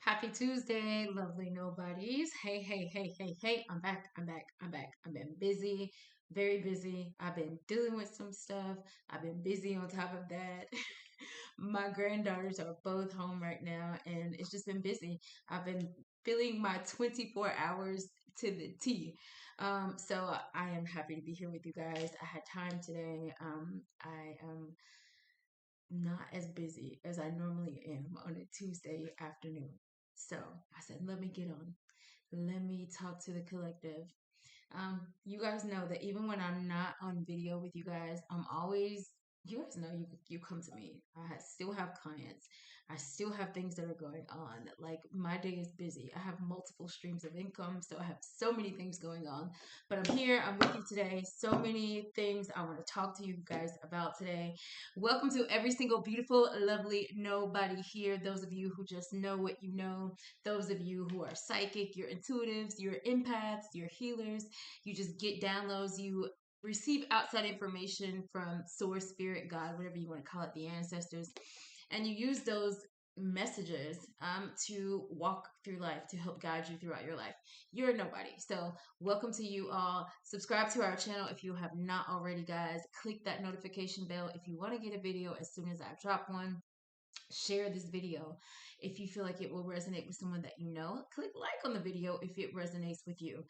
Happy Tuesday, lovely nobodies. Hey. I'm back. I've been busy, very busy. I've been dealing with some stuff. I've been busy on top of that. My granddaughters are both home right now, and it's just been busy. I've been filling my 24 hours to the T. So I am happy to be here with you guys. I had time today. I am not as busy as I normally am on a Tuesday afternoon. So I said, let me get on. Let me talk to the collective. You guys know that even when I'm not on video with you guys, I'm always, you guys know you come to me. Still have clients. I still have things that are going on. Like my day is busy. I have multiple streams of income, so I have so many things going on. But I'm here. I'm with you today. So many things I want to talk to you guys about today. Welcome to every single beautiful, lovely nobody here. Those of you who just know what you know. Those of you who are psychic, you're intuitives, you're empaths, you're healers. You just get downloads. You receive outside information from source, spirit, God, whatever you want to call it, the ancestors, and you use those messages to walk through life, to help guide you throughout your life. You're a nobody. So welcome to you all. Subscribe to our channel if you have not already, guys. Click that notification bell if you want to get a video as soon as I drop one. Share this video if you feel like it will resonate with someone that you know. Click like on the video if it resonates with you.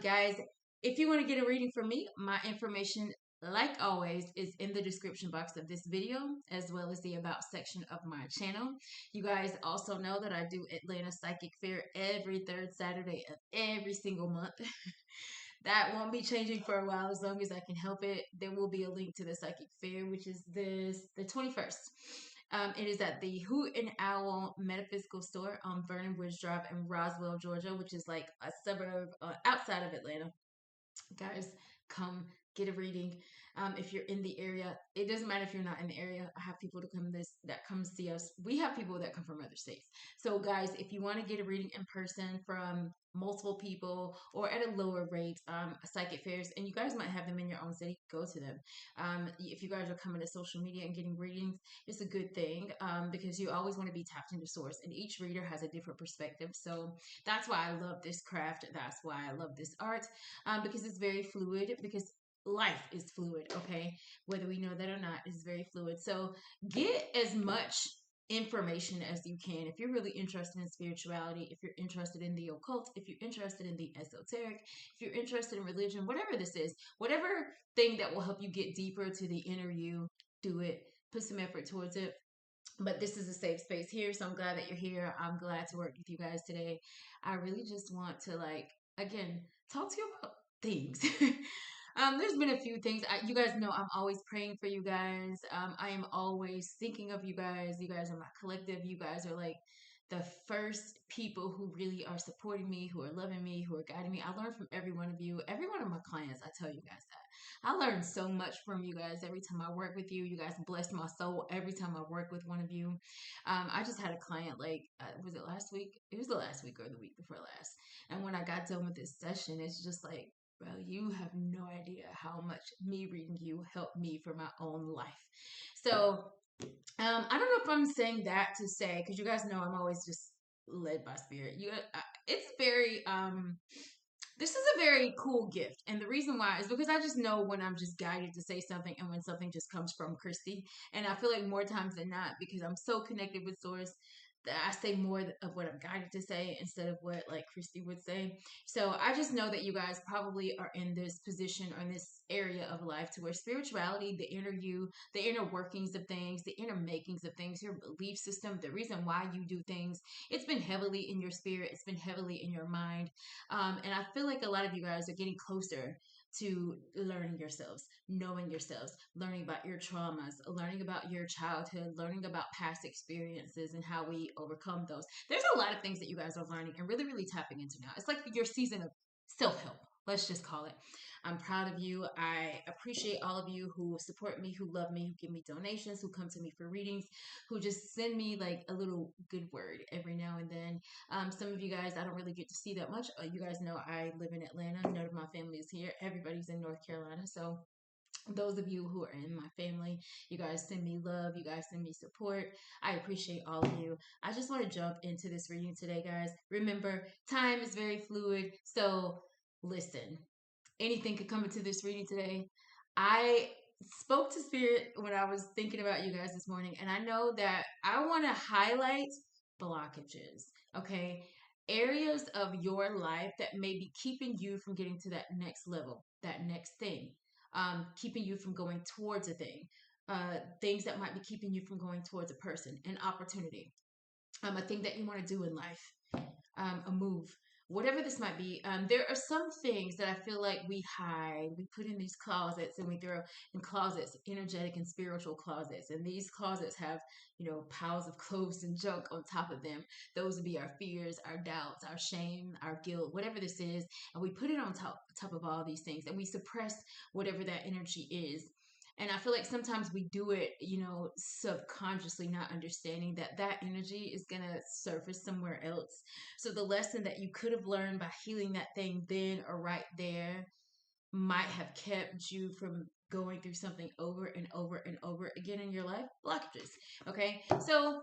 Guys, if you want to get a reading from me, my information, like always, is in the description box of this video, as well as the about section of my channel. You guys also know that I do Atlanta Psychic Fair every third Saturday of every single month. That won't be changing for a while as long as I can help it. There will be a link to the psychic fair, which is the 21st. It is at the Hoot Owl Metaphysical Store on Vernon Bridge Drive in Roswell, Georgia, which is like a suburb outside of Atlanta. Guys, come get a reading. If you're in the area, it doesn't matter if you're not in the area. I have people to come that come see us. We have people that come from other states. So guys, if you want to get a reading in person from multiple people or at a lower rate, psychic fairs, and you guys might have them in your own city, go to them. If you guys are coming to social media and getting readings, it's a good thing because you always want to be tapped into source, and each reader has a different perspective. So that's why I love this craft. That's why I love this art because it's very fluid, because life is fluid, okay? Whether we know that or not, it's very fluid. So get as much information as you can. If you're really interested in spirituality, if you're interested in the occult, if you're interested in the esoteric, if you're interested in religion, whatever this is, whatever thing that will help you get deeper to the inner you, do it. Put some effort towards it. But this is a safe space here, so I'm glad that you're here. I'm glad to work with you guys today. I really just want to, like, again, talk to you about things. There's been a few things. You guys know I'm always praying for you guys. I am always thinking of you guys. You guys are my collective. You guys are like the first people who really are supporting me, who are loving me, who are guiding me. I learn from every one of you, every one of my clients. I tell you guys that. I learn so much from you guys every time I work with you. You guys bless my soul every time I work with one of you. I just had a client, like, was it last week? It was the last week or the week before last. And when I got done with this session, it's just like, bro, you have no idea how much me reading you helped me for my own life. So I don't know if I'm saying that to say, because you guys know I'm always just led by spirit. It's very this is a very cool gift, and the reason why is because I just know when I'm just guided to say something, and when something just comes from Christy, and I feel like more times than not, because I'm so connected with Source, that I say more of what I'm guided to say instead of what like Christy would say. So I just know that you guys probably are in this position or in this area of life to where spirituality, the inner you, the inner workings of things, the inner makings of things, your belief system, the reason why you do things, it's been heavily in your spirit, it's been heavily in your mind. And I feel like a lot of you guys are getting closer to learning yourselves, knowing yourselves, learning about your traumas, learning about your childhood, learning about past experiences and how we overcome those. There's a lot of things that you guys are learning and really, really tapping into now. It's like your season of self help. Let's just call it. I'm proud of you. I appreciate all of you who support me, who love me, who give me donations, who come to me for readings, who just send me like a little good word every now and then. Some of you guys I don't really get to see that much. You guys know I live in Atlanta. None of my family is here. Everybody's in North Carolina. So Those of you who are in my family, you guys send me love, you guys send me support. I appreciate all of you. I just want to jump into this reading today, guys. Remember, time is very fluid, so listen, anything could come into this reading today. I spoke to Spirit when I was thinking about you guys this morning, and I know that I want to highlight blockages, okay? Areas of your life that may be keeping you from getting to that next level, that next thing, keeping you from going towards a thing, things that might be keeping you from going towards a person, an opportunity, a thing that you want to do in life, a move, whatever this might be. There are some things that I feel like we hide. We put in these closets and we throw in closets, energetic and spiritual closets. And these closets have, piles of clothes and junk on top of them. Those would be our fears, our doubts, our shame, our guilt, whatever this is. And we put it on top of all these things and we suppress whatever that energy is. And I feel like sometimes we do it, subconsciously, not understanding that that energy is going to surface somewhere else. So the lesson that you could have learned by healing that thing then or right there might have kept you from going through something over and over and over again in your life. Blockages. Okay. So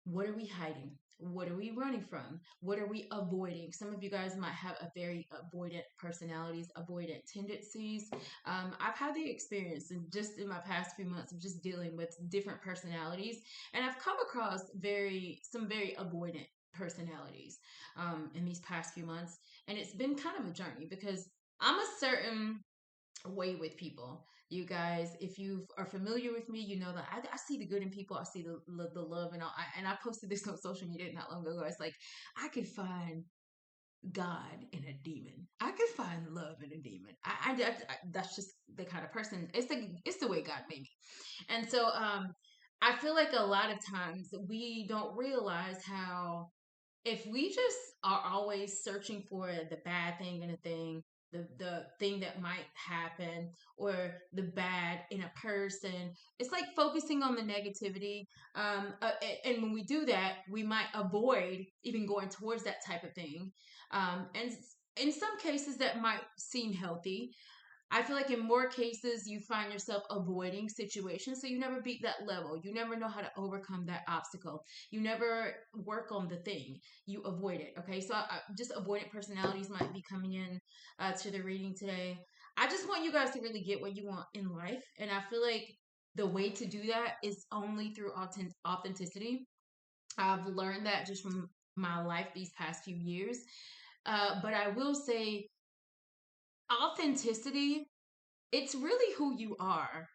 what are we hiding? What are we running from? What are we avoiding? Some of you guys might have a very avoidant personalities, avoidant tendencies. I've had the experience, and just in my past few months, of just dealing with different personalities, and I've come across some very avoidant personalities in these past few months, and it's been kind of a journey because I'm a certain way with people. You guys, if you are familiar with me, you know that I see the good in people. I see the love and all. And I posted this on social media not long ago. It's like I could find God in a demon. I could find love in a demon. That's just the kind of person. It's the way God made me. And so I feel like a lot of times we don't realize how if we just are always searching for the bad thing in a thing, the thing that might happen, or the bad in a person, it's like focusing on the negativity. And when we do that, we might avoid even going towards that type of thing. And in some cases, that might seem healthy. I feel like in more cases, you find yourself avoiding situations. So you never beat that level. You never know how to overcome that obstacle. You never work on the thing. You avoid it. Okay. So just avoidant personalities might be coming in to the reading today. I just want you guys to really get what you want in life. And I feel like the way to do that is only through authenticity. I've learned that just from my life these past few years. But I will say, authenticity, it's really who you are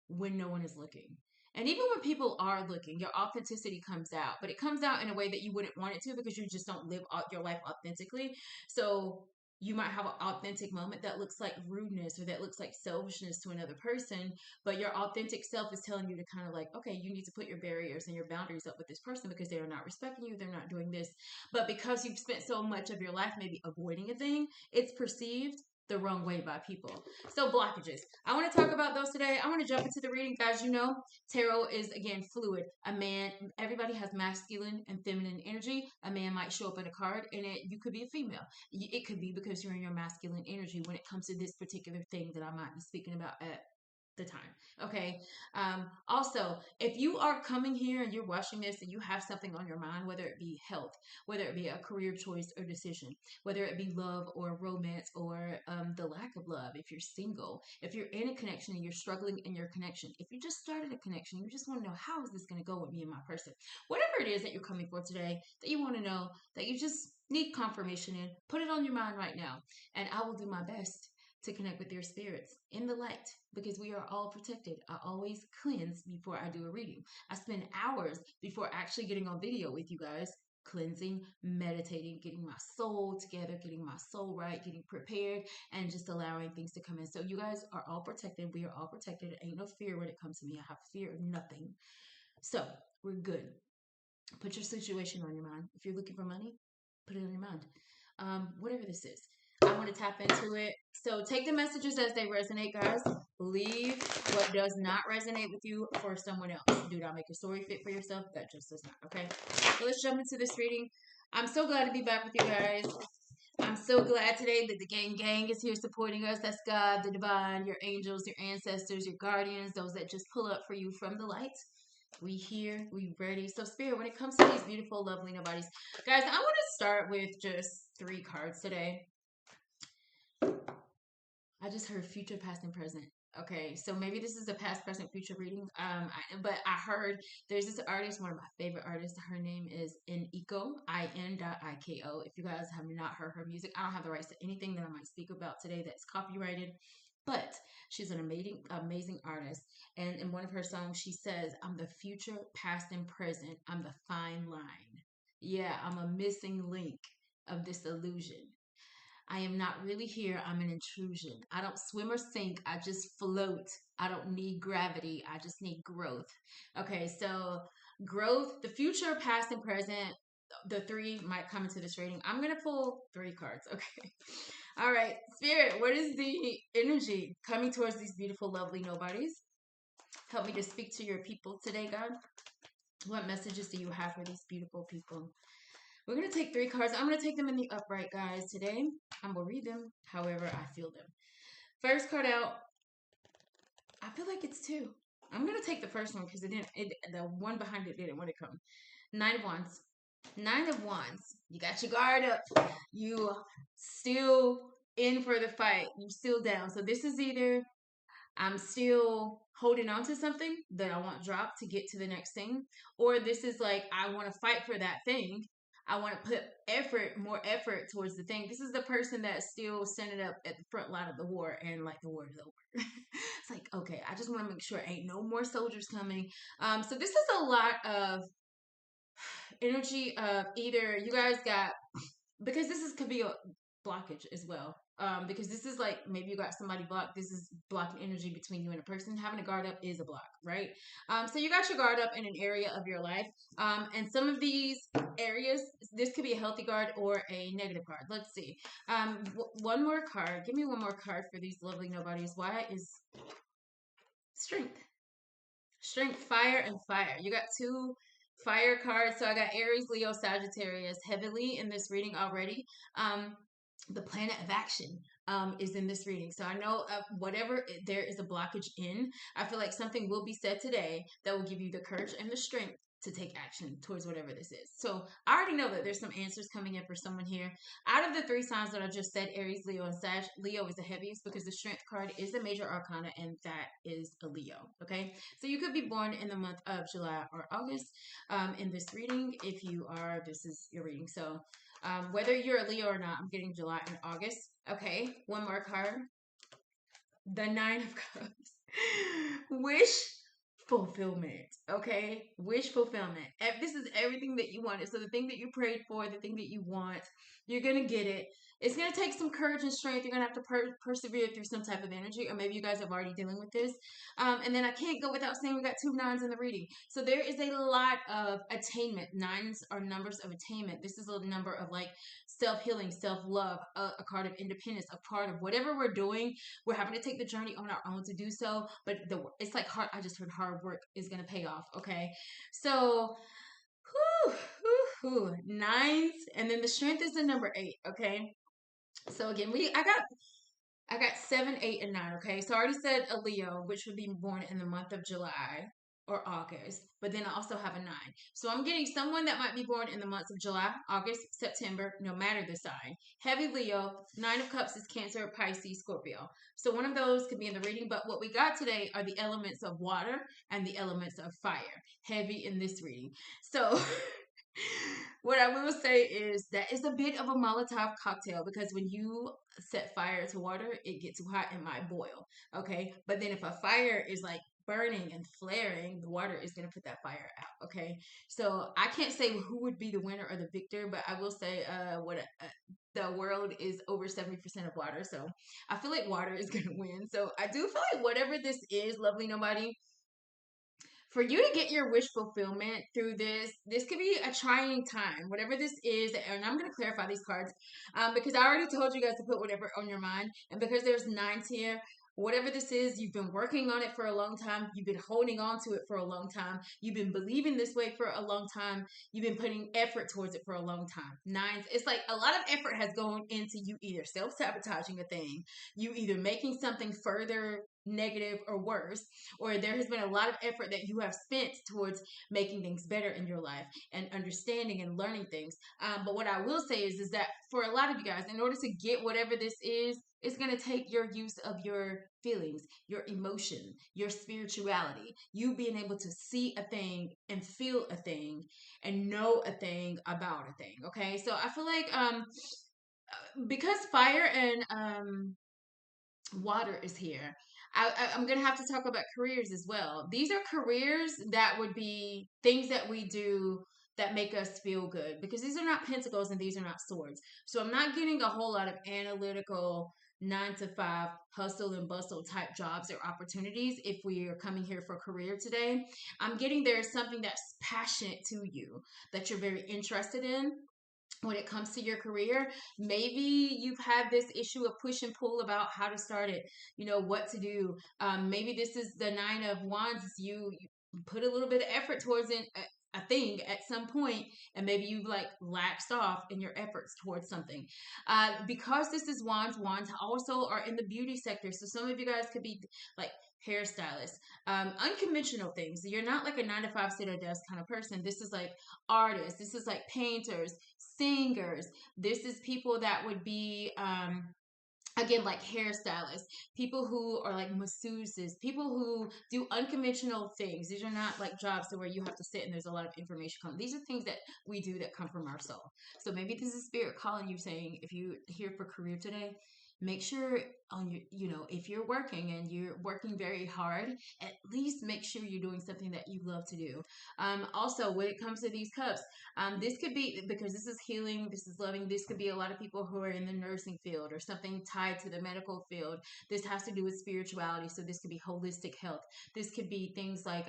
when no one is looking. And even when people are looking, your authenticity comes out, but it comes out in a way that you wouldn't want it to because you just don't live out your life authentically. So you might have an authentic moment that looks like rudeness or that looks like selfishness to another person, but your authentic self is telling you to kind of like, okay, you need to put your barriers and your boundaries up with this person because they are not respecting you, they're not doing this. But because you've spent so much of your life maybe avoiding a thing, it's perceived the wrong way by people. So blockages. I want to talk about those today. I want to jump into the reading. As you know, tarot is again fluid. A man, everybody has masculine and feminine energy. A man might show up in a card and you could be a female. It could be because you're in your masculine energy when it comes to this particular thing that I might be speaking about at the time. Okay. Also, if you are coming here and you're watching this and you have something on your mind, whether it be health, whether it be a career choice or decision, whether it be love or romance or the lack of love, if you're single, if you're in a connection and you're struggling in your connection, if you just started a connection, you just want to know how is this going to go with me and my person, whatever it is that you're coming for today, that you want to know, that you just need confirmation in, put it on your mind right now, and I will do my best to connect with your spirits in the light because we are all protected. I always cleanse before I do a reading. I spend hours before actually getting on video with you guys, cleansing, meditating, getting my soul together, getting my soul right, getting prepared, and just allowing things to come in. So you guys are all protected. We are all protected. Ain't no fear when it comes to me. I have fear of nothing. So we're good. Put your situation on your mind. If you're looking for money, put it on your mind. Whatever this is, I want to tap into it. So take the messages as they resonate, guys. Leave what does not resonate with you for someone else. Do not make a story fit for yourself. That just does not. Okay. So let's jump into this reading. I'm so glad to be back with you guys. I'm so glad today that the gang is here supporting us. That's God, the divine, your angels, your ancestors, your guardians, those that just pull up for you from the light. We here, we ready. So Spirit, when it comes to these beautiful, lovely nobodies, guys, I want to start with just 3 cards today. I just heard future, past, and present. Okay, so maybe this is a past, present, future reading. But I heard there's this artist, one of my favorite artists. Her name is Iniko, IN.IKO. If you guys have not heard her music, I don't have the rights to anything that I might speak about today that's copyrighted. But she's an amazing artist. And in one of her songs, she says, "I'm the future, past, and present. I'm the fine line. Yeah, I'm a missing link of this illusion. I am not really here. I'm an intrusion. I don't swim or sink. I just float. I don't need gravity. I just need growth." Okay, so growth, the future, past, and present, the 3 might come into this reading. I'm going to pull 3 cards. Okay. All right. Spirit, what is the energy coming towards these beautiful, lovely nobodies? Help me to speak to your people today, God. What messages do you have for these beautiful people? We're going to take 3 cards. I'm going to take them in the upright, guys, today. I'm going to read them however I feel them. First card out, I feel like it's 2. I'm going to take the first one because the one behind it didn't want to come. 9 of Wands. 9 of Wands. You got your guard up. You still in for the fight. You still down. So this is either I'm still holding on to something that I want dropped to get to the next thing, or this is like I want to fight for that thing. I want to put more effort towards the thing. This is the person that's still standing up at the front line of the war and like the war is over. It's like, okay, I just want to make sure ain't no more soldiers coming. So this is a lot of energy of either you guys got, because could be a blockage as well. Because this is like maybe you got somebody blocked. This is blocking energy between you and a person. Having a guard up is a block, right? So you got your guard up in an area of your life. And some of these areas, this could be a healthy guard or a negative guard. Let's see. One more card. Give me one more card for these lovely nobodies. Why is strength? Strength, fire, and fire. You got 2 fire cards. So I got Aries, Leo, Sagittarius heavily in this reading already. The planet of action is in this reading. So I know whatever there is a blockage in, I feel like something will be said today that will give you the courage and the strength to take action towards whatever this is. So I already know that there's some answers coming in for someone here. Out of the 3 signs that I just said, Aries, Leo, and Sag, Leo is the heaviest because the strength card is a major arcana and that is a Leo. Okay. So you could be born in the month of July or August in this reading. If you are, this is your reading. So whether you're a Leo or not, I'm getting July and August. Okay, one more card. The 9 of Cups. Wish fulfillment. Okay, wish fulfillment. This is everything that you wanted. So the thing that you prayed for, the thing that you want, you're gonna get it. It's gonna take some courage and strength. You're gonna have to persevere through some type of energy, or maybe you guys are already dealing with this. And then I can't go without saying we got 2 9s in the reading. So there is a lot of attainment. 9s are numbers of attainment. This is a number of like self-healing, self-love, a card of independence, a part of whatever we're doing. We're having to take the journey on our own to do so. But it's like hard. I just heard hard work is gonna pay off. Okay, so. 9s, and then the strength is the number 8. Okay, so again, I got 7, 8, and 9. Okay, so I already said a Leo, which would be born in the month of July or August, but then I also have a 9. So I'm getting someone that might be born in the months of July, August, September, no matter the sign. Heavy Leo, 9 of Cups is Cancer, Pisces, Scorpio. So one of those could be in the reading, but what we got today are the elements of water and the elements of fire. Heavy in this reading. So what I will say is that it's a bit of a Molotov cocktail because when you set fire to water, it gets too hot and might boil. Okay. But then if a fire is like burning and flaring, the water is going to put that fire out. Okay. So I can't say who would be the winner or the victor, but I will say the world is over 70% of water. So I feel like water is going to win. So I do feel like whatever this is, lovely nobody, for you to get your wish fulfillment through this could be a trying time, whatever this is. And I'm going to clarify these cards because I already told you guys to put whatever on your mind. And because there's 9s here, whatever this is, you've been working on it for a long time. You've been holding on to it for a long time. You've been believing this way for a long time. You've been putting effort towards it for a long time. Nines, it's like a lot of effort has gone into you either self-sabotaging a thing, you either making something further negative or worse, or there has been a lot of effort that you have spent towards making things better in your life and understanding and learning things. But what I will say is that for a lot of you guys, in order to get whatever this is, it's going to take your use of your feelings, your emotion, your spirituality, you being able to see a thing and feel a thing and know a thing about a thing. Okay. So I feel like, because fire and, water is here. I'm going to have to talk about careers as well. These are careers that would be things that we do that make us feel good, because these are not pentacles and these are not swords. So I'm not getting a whole lot of analytical 9 to 5 hustle and bustle type jobs or opportunities. If we are coming here for a career today, I'm getting there is something that's passionate to you, that you're very interested in when it comes to your career. Maybe you've had this issue of push and pull about how to start it, what to do. Maybe this is the 9 of Wands. You put a little bit of effort towards it, a thing at some point, and maybe you've like laxed off in your efforts towards something. Because this is Wands also are in the beauty sector. So some of you guys could be like hairstylists, unconventional things. You're not like a 9 to 5 sit at a desk kind of person. This is like artists. This is like painters, singers. This is people that would be, again, like hairstylists, people who are like masseuses, people who do unconventional things. These are not like jobs to where you have to sit and there's a lot of information coming. These are things that we do that come from our soul. So maybe this is spirit calling you, saying, if you're here for career today, make sure on your, if you're working and you're working very hard, at least make sure you're doing something that you love to do. Also, when it comes to these cups, this could be, because this is healing, this is loving. This could be a lot of people who are in the nursing field or something tied to the medical field. This has to do with spirituality. So this could be holistic health. This could be things like,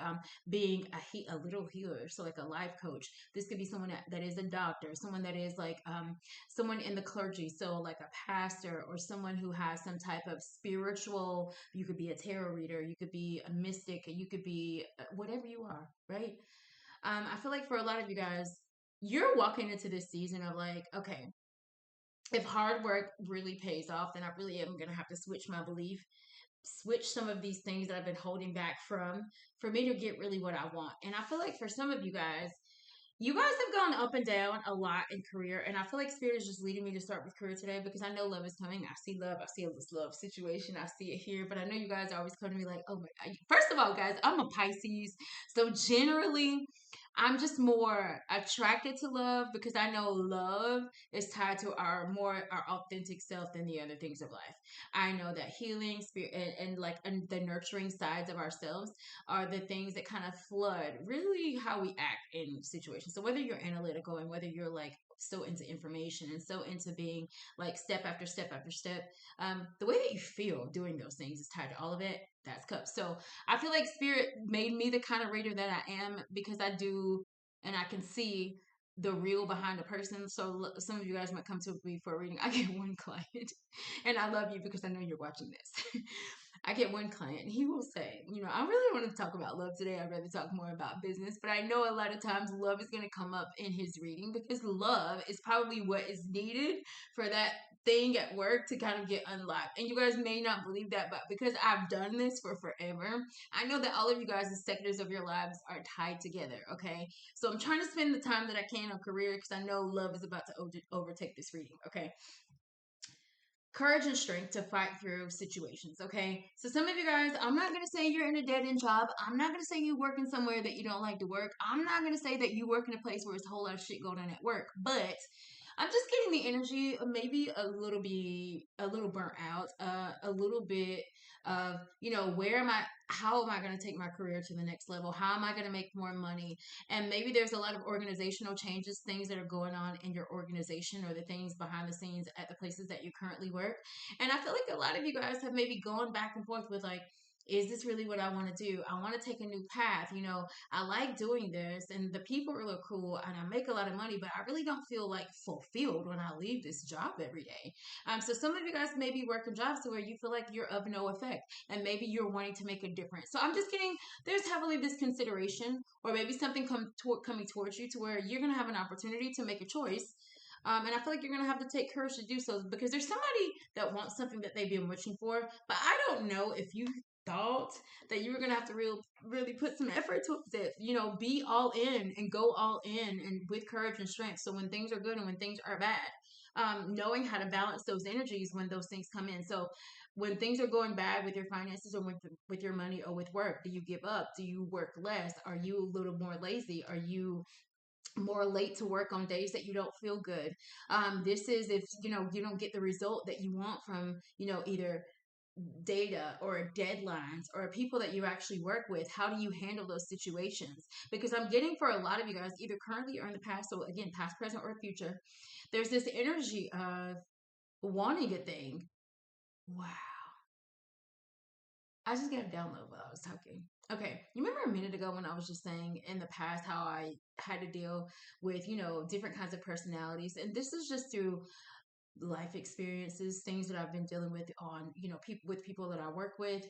being a little healer. So like a life coach. This could be someone that is a doctor, someone that is like, someone in the clergy. So like a pastor, or someone who has some type of spiritual, you could be a tarot reader, you could be a mystic, you could be whatever you are, right? I feel like for a lot of you guys, you're walking into this season of like, okay, if hard work really pays off, then I really am going to have to switch my belief, switch some of these things that I've been holding back from, for me to get really what I want. And I feel like for some of you guys have gone up and down a lot in career, and I feel like spirit is just leading me to start with career today, because I know love is coming. I see love. I see this love situation. I see it here, but I know you guys always come to me like, oh my God. First of all, guys, I'm a Pisces, so generally, I'm just more attracted to love, because I know love is tied to our authentic self than the other things of life. I know that healing spirit and the nurturing sides of ourselves are the things that kind of flood really how we act in situations. So whether you're analytical and whether you're like so into information and so into being like step after step after step, the way that you feel doing those things is tied to all of it. That's cups. So I feel like spirit made me the kind of reader that I am, because I do, and I can see the real behind a person. So some of you guys might come to me for a reading. I get one client, and I love you because I know you're watching this. I get one client, and he will say, I really want to talk about love today. I'd rather talk more about business. But I know a lot of times love is going to come up in his reading, because love is probably what is needed for that thing at work to kind of get unlocked. And you guys may not believe that, but because I've done this for forever, I know that all of you guys' sectors of your lives are tied together, okay? So I'm trying to spend the time that I can on career, because I know love is about to overtake this reading, okay? Courage and strength to fight through situations, okay? So some of you guys, I'm not going to say you're in a dead-end job. I'm not going to say you work in somewhere that you don't like to work. I'm not going to say that you work in a place where there's a whole lot of shit going on at work. But I'm just getting the energy of maybe a little burnt out, a little bit of, how am I going to take my career to the next level? How am I going to make more money? And maybe there's a lot of organizational changes, things that are going on in your organization, or the things behind the scenes at the places that you currently work. And I feel like a lot of you guys have maybe gone back and forth with like, Is this really what I want to do? I want to take a new path. You know, I like doing this and the people are look cool and I make a lot of money, but I really don't feel like fulfilled when I leave this job every day. So some of you guys may be working jobs to where you feel like you're of no effect and maybe you're wanting to make a difference. So I'm just getting, there's heavily this consideration or maybe something coming towards you to where you're going to have an opportunity to make a choice. And I feel like you're going to have to take courage to do so because there's somebody that wants something that they've been wishing for. But I don't know if you thought that you were going to have to really put some effort towards it, you know, be all in and go all in and with courage and strength. So when things are good and when things are bad, knowing how to balance those energies when those things come in. So when things are going bad with your finances or with your money or with work, do you give up? Do you work less? Are you a little more lazy? Are you more late to work on days that you don't feel good? This is if you know you don't get the result that you want from either data or deadlines or people that you actually work with. How do you handle those situations? Because I'm getting for a lot of you guys, either currently or in the past, so again, past, present, or future, there's this energy of wanting a thing. Wow. I just got a download while I was talking. Okay, you remember a minute ago when I was just saying in the past how I had to deal with, different kinds of personalities, and this is just through life experiences, things that I've been dealing with on, people that I work with,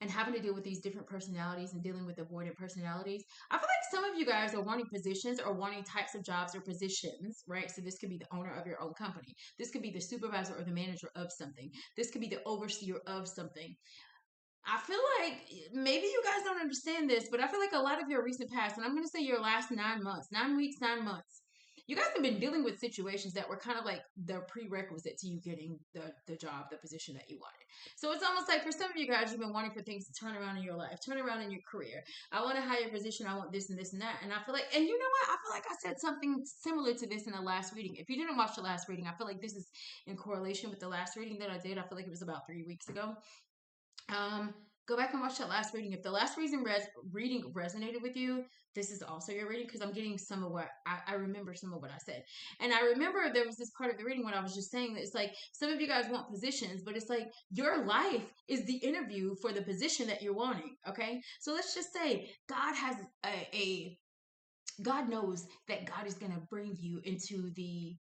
and having to deal with these different personalities and dealing with avoidant personalities. I feel like some of you guys are wanting positions or wanting types of jobs or positions, right? So this could be the owner of your own company. This could be the supervisor or the manager of something. This could be the overseer of something. I feel like maybe you guys don't understand this, but I feel like a lot of your recent past, and I'm going to say your last 9 months, 9 weeks, 9 months, you guys have been dealing with situations that were kind of like the prerequisite to you getting the job, the position that you wanted. So it's almost like for some of you guys, you've been wanting for things to turn around in your life, turn around in your career. I want a higher position. I want this and this and that. And I feel like, and you know what? I feel like I said something similar to this in the last reading. If you didn't watch the last reading, I feel like this is in correlation with the last reading that I did. I feel like it was about 3 weeks ago. um, Go back and watch that last reading. If the last reading resonated with you, this is also your reading because I'm getting some of what I remember some of what I said. And I remember there was this part of the reading when I was just saying that it's like some of you guys want positions, but it's like your life is the interview for the position that you're wanting. Okay. So let's just say God has God knows that God is going to bring you into the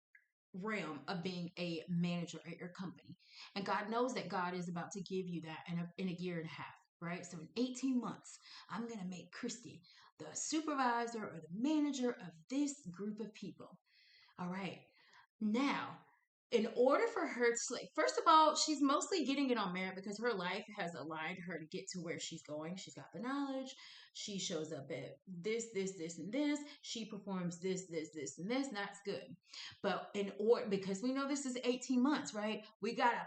realm of being a manager at your company. And God knows that God is about to give you that in a year and a half, right? So in 18 months, I'm going to make Christy the supervisor or the manager of this group of people. All right. Now, in order for her to, like, first of all, she's mostly getting it on merit because her life has aligned her to get to where she's going. She's got the knowledge. She shows up at this, and this. She performs this, and this, and that's good. But in order, because we know this is 18 months, right? We gotta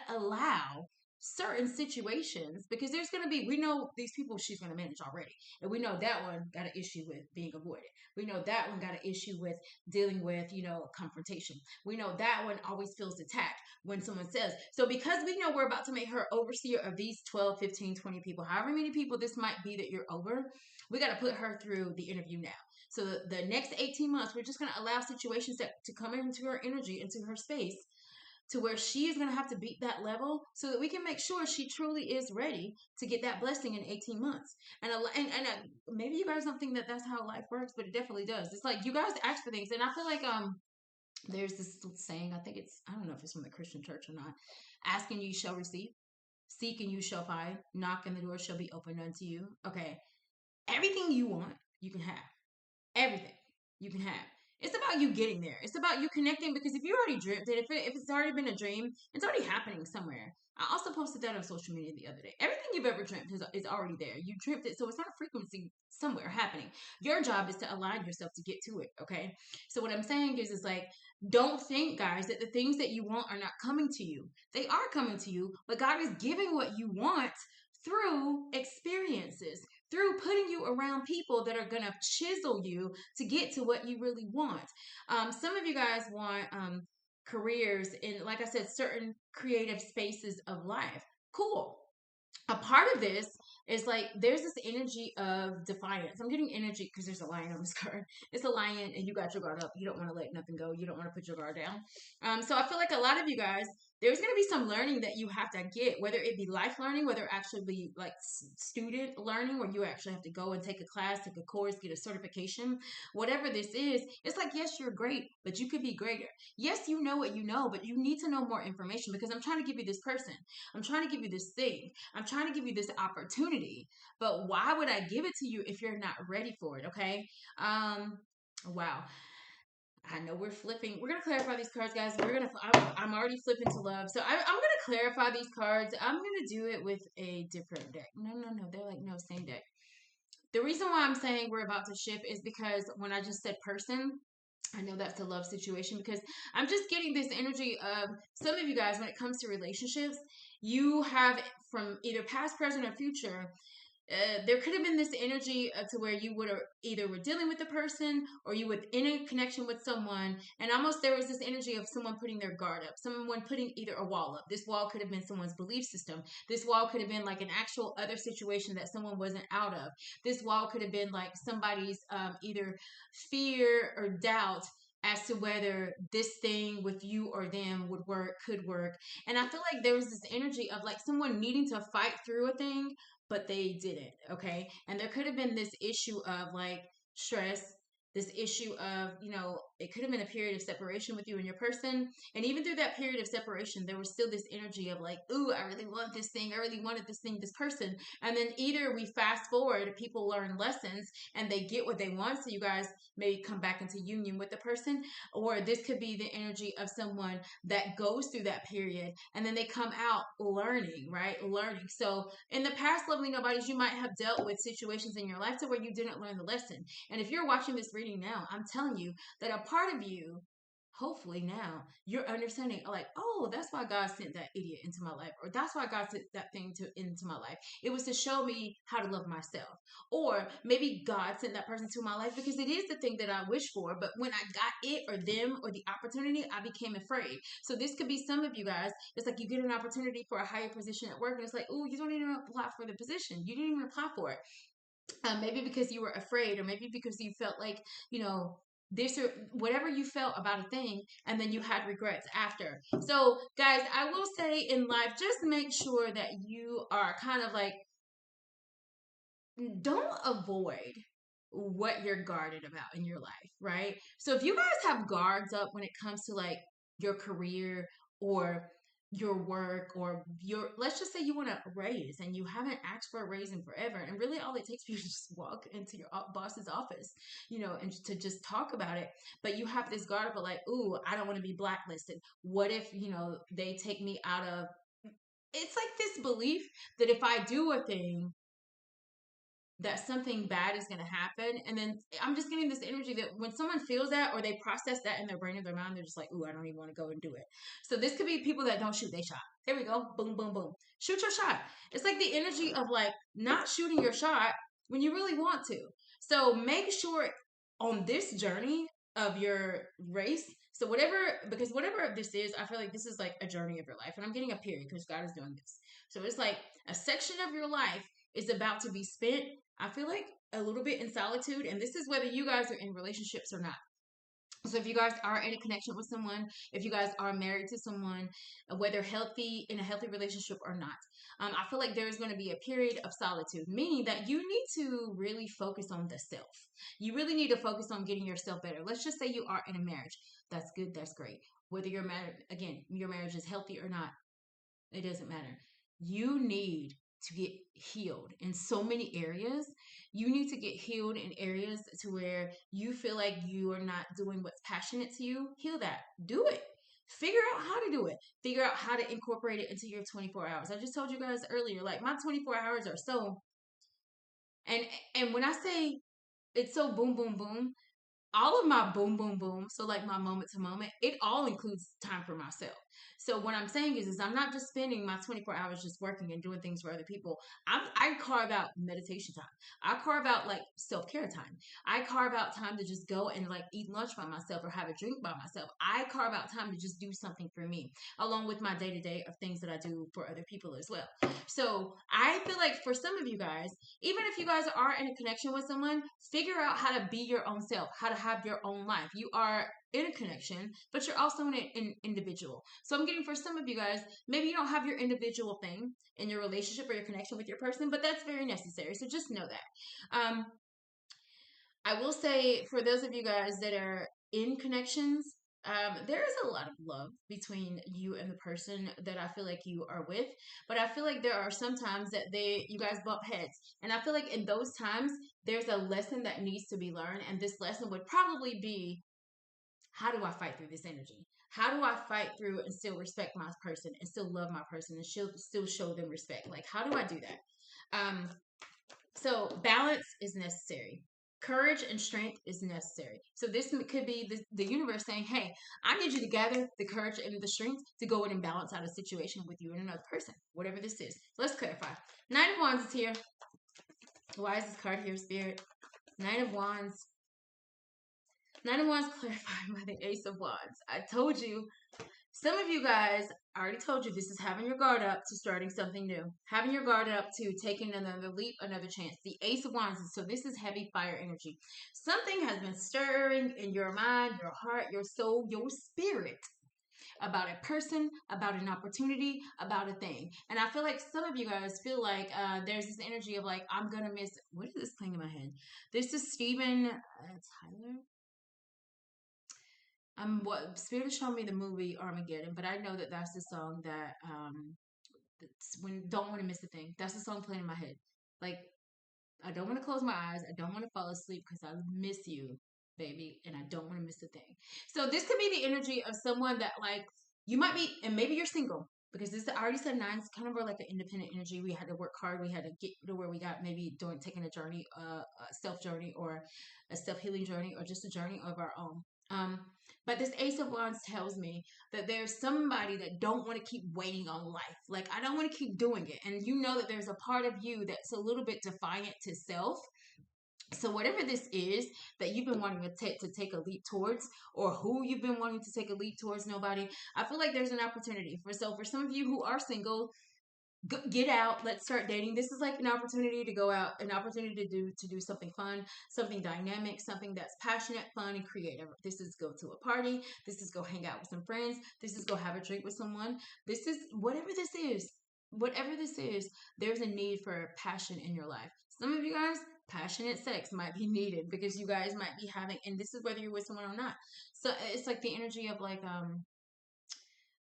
allow certain situations because there's going to be, we know these people she's going to manage already. And we know that one got an issue with being avoided. We know that one got an issue with dealing with, confrontation. We know that one always feels attacked when someone says. So because we know we're about to make her overseer of these 12, 15, 20 people, however many people this might be that you're over, we got to put her through the interview now. So the next 18 months, we're just going to allow situations to come into her energy, into her space, to where she is going to have to beat that level so that we can make sure she truly is ready to get that blessing in 18 months. And maybe you guys don't think that that's how life works, but it definitely does. It's like you guys ask for things. And I feel like there's this saying, I think I don't know if it's from the Christian church or not. Ask and you shall receive. Seek and you shall find. Knock and the door shall be opened unto you. Okay. Everything you want, you can have. Everything you can have. It's about you getting there. It's about you connecting because if you already dreamt it, if it's already been a dream, it's already happening somewhere. I also posted that on social media the other day. Everything you've ever dreamt is already there. You dreamt it, so it's on a frequency somewhere happening. Your job is to align yourself to get to it, okay? So what I'm saying is like, don't think, guys, that the things that you want are not coming to you. They are coming to you, but God is giving what you want through experiences, through putting you around people that are going to chisel you to get to what you really want. Some of you guys want careers in, like I said, certain creative spaces of life. Cool. A part of this is like there's this energy of defiance. I'm getting energy because there's a lion on this card. It's a lion, and you got your guard up. You don't want to let nothing go. You don't want to put your guard down. So I feel like a lot of you guys, there's going to be some learning that you have to get, whether it be life learning, whether it actually be like student learning, where you actually have to go and take a class, take a course, get a certification, whatever this is. It's like, yes, you're great, but you could be greater. Yes, you know what you know, but you need to know more information, because I'm trying to give you this person. I'm trying to give you this thing. I'm trying to give you this opportunity. But why would I give it to you if you're not ready for it? Okay. Wow. I know we're flipping. We're gonna clarify these cards, guys. I'm already flipping to love, so I'm gonna clarify these cards. I'm gonna do it with a different deck. No, no, no. They're like, no, same deck. The reason why I'm saying we're about to shift is because when I just said person, I know that's a love situation, because I'm just getting this energy of some of you guys, when it comes to relationships, you have, from either past, present, or future, there could have been this energy to where you would either were dealing with a person, or you were in a connection with someone, and almost there was this energy of someone putting their guard up, someone putting either a wall up. This wall could have been someone's belief system. This wall could have been like an actual other situation that someone wasn't out of. This wall could have been like somebody's either fear or doubt as to whether this thing with you or them would work, could work. And I feel like there was this energy of like someone needing to fight through a thing, but they didn't. Okay. And there could have been this issue of like stress, this issue of, it could have been a period of separation with you and your person. And even through that period of separation, there was still this energy of like, ooh, I really want this thing. I really wanted this thing, this person. And then either we fast forward, people learn lessons and they get what they want. So you guys maybe come back into union with the person, or this could be the energy of someone that goes through that period and then they come out learning, right? Learning. So in the past, lovely nobodies, you might have dealt with situations in your life to where you didn't learn the lesson. And if you're watching this reading now, I'm telling you that a part of you, hopefully now, you're understanding like, oh, that's why God sent that idiot into my life, or that's why God sent that thing into my life. It was to show me how to love myself. Or maybe God sent that person to my life because it is the thing that I wish for, but when I got it or them or the opportunity, I became afraid. So this could be some of you guys. It's like you get an opportunity for a higher position at work, and it's like, oh, you don't even apply for the position. You didn't even apply for it. Maybe because you were afraid, or maybe because you felt like, this or whatever you felt about a thing, and then you had regrets after. So guys, I will say in life, just make sure that you are kind of like, don't avoid what you're guarded about in your life, right? So if you guys have guards up when it comes to like your career or your work, or let's just say you want a raise and you haven't asked for a raise in forever, and really all it takes for you to just walk into your boss's office, and to just talk about it, but you have this guard of like, ooh, I don't want to be blacklisted. What if, they take me out of, it's like this belief that if I do a thing, that something bad is going to happen. And then I'm just getting this energy that when someone feels that, or they process that in their brain or their mind, they're just like, ooh, I don't even want to go and do it. So this could be people that don't shoot, they shot. There we go. Boom, boom, boom. Shoot your shot. It's like the energy of like not shooting your shot when you really want to. So make sure on this journey of your race. So because whatever this is, I feel like this is like a journey of your life. And I'm getting a period because God is doing this. So it's like a section of your life is about to be spent, I feel like, a little bit in solitude. And this is whether you guys are in relationships or not. So if you guys are in a connection with someone, if you guys are married to someone, whether in a healthy relationship or not, I feel like there's going to be a period of solitude, meaning that you need to really focus on the self. You really need to focus on getting yourself better. Let's just say you are in a marriage. That's good. That's great. Whether you're married, again, your marriage is healthy or not, it doesn't matter. You need to get healed in so many areas. You need to get healed in areas to where you feel like you are not doing what's passionate to you. Heal that. Do it. Figure out how to do it. Figure out how to incorporate it into your 24 hours. I just told you guys earlier, like my 24 hours are so, and when I say it's so boom, boom, boom, all of my boom, boom, boom, so like my moment to moment, it all includes time for myself. So what I'm saying is I'm not just spending my 24 hours just working and doing things for other people. I carve out meditation time. I carve out like self-care time. I carve out time to just go and like eat lunch by myself or have a drink by myself. I carve out time to just do something for me, along with my day-to-day of things that I do for other people as well. So I feel like for some of you guys, even if you guys are in a connection with someone, figure out how to be your own self, how to have your own life. You are in a connection, but you're also an individual. So I'm getting for some of you guys, maybe you don't have your individual thing in your relationship or your connection with your person, but that's very necessary. So just know that. I will say for those of you guys that are in connections, there is a lot of love between you and the person that I feel like you are with, but I feel like there are some times that you guys bump heads, and I feel like in those times there's a lesson that needs to be learned, and this lesson would probably be, how do I fight through this energy? How do I fight through and still respect my person and still love my person and still show them respect? Like, how do I do that? So balance is necessary. Courage and strength is necessary. So this could be the universe saying, hey, I need you to gather the courage and the strength to go in and balance out a situation with you and another person, whatever this is. So let's clarify. Nine of Wands is here. Why is this card here, Spirit? Nine of Wands. Nine of Wands clarified by the Ace of Wands. I told you. Some of you guys, I already told you, this is having your guard up to starting something new. Having your guard up to taking another leap, another chance. The Ace of Wands, so this is heavy fire energy. Something has been stirring in your mind, your heart, your soul, your spirit about a person, about an opportunity, about a thing. And I feel like some of you guys feel like there's this energy of like, I'm going to miss. What is this playing in my head? This is Steven Tyler. What Spirit is showing me the movie Armageddon, but I know that that's the song that when don't want to miss a thing. That's the song playing in my head. Like, I don't want to close my eyes. I don't want to fall asleep because I miss you, baby, and I don't want to miss a thing. So this could be the energy of someone that like you might be, and maybe you're single because this I already said nine is kind of more like an independent energy. We had to work hard. We had to get to where we got, maybe doing taking a journey, a self journey, or a self healing journey, or just a journey of our own. But this Ace of Wands tells me that there's somebody that don't want to keep waiting on life. Like, I don't want to keep doing it. And you know that there's a part of you that's a little bit defiant to self. So whatever this is that you've been wanting to take a leap towards, or who you've been wanting to take a leap towards, nobody, I feel like there's an opportunity. For some of you who are single, get out, let's start dating. This is like an opportunity to go out, an opportunity to do something fun, something dynamic, something that's passionate, fun, and creative. This is go to a party, this is go hang out with some friends, this is go have a drink with someone. This is whatever this is, there's a need for passion in your life. Some of you guys, passionate sex might be needed because you guys might be having, and this is whether you're with someone or not. So it's like the energy of like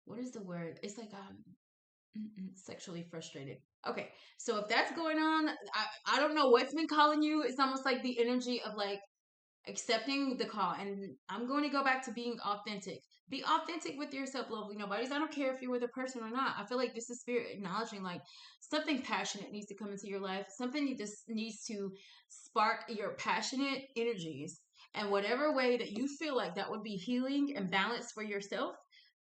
what is the word? It's like sexually frustrated. Okay, so if that's going on, I don't know what's been calling you. It's almost like the energy of like accepting the call. And I'm going to go back to being authentic. Be authentic with yourself, lovely nobodies. I don't care if you're with a person or not. I feel like this is spirit acknowledging like something passionate needs to come into your life. Something just needs to spark your passionate energies. And whatever way that you feel like that would be healing and balance for yourself,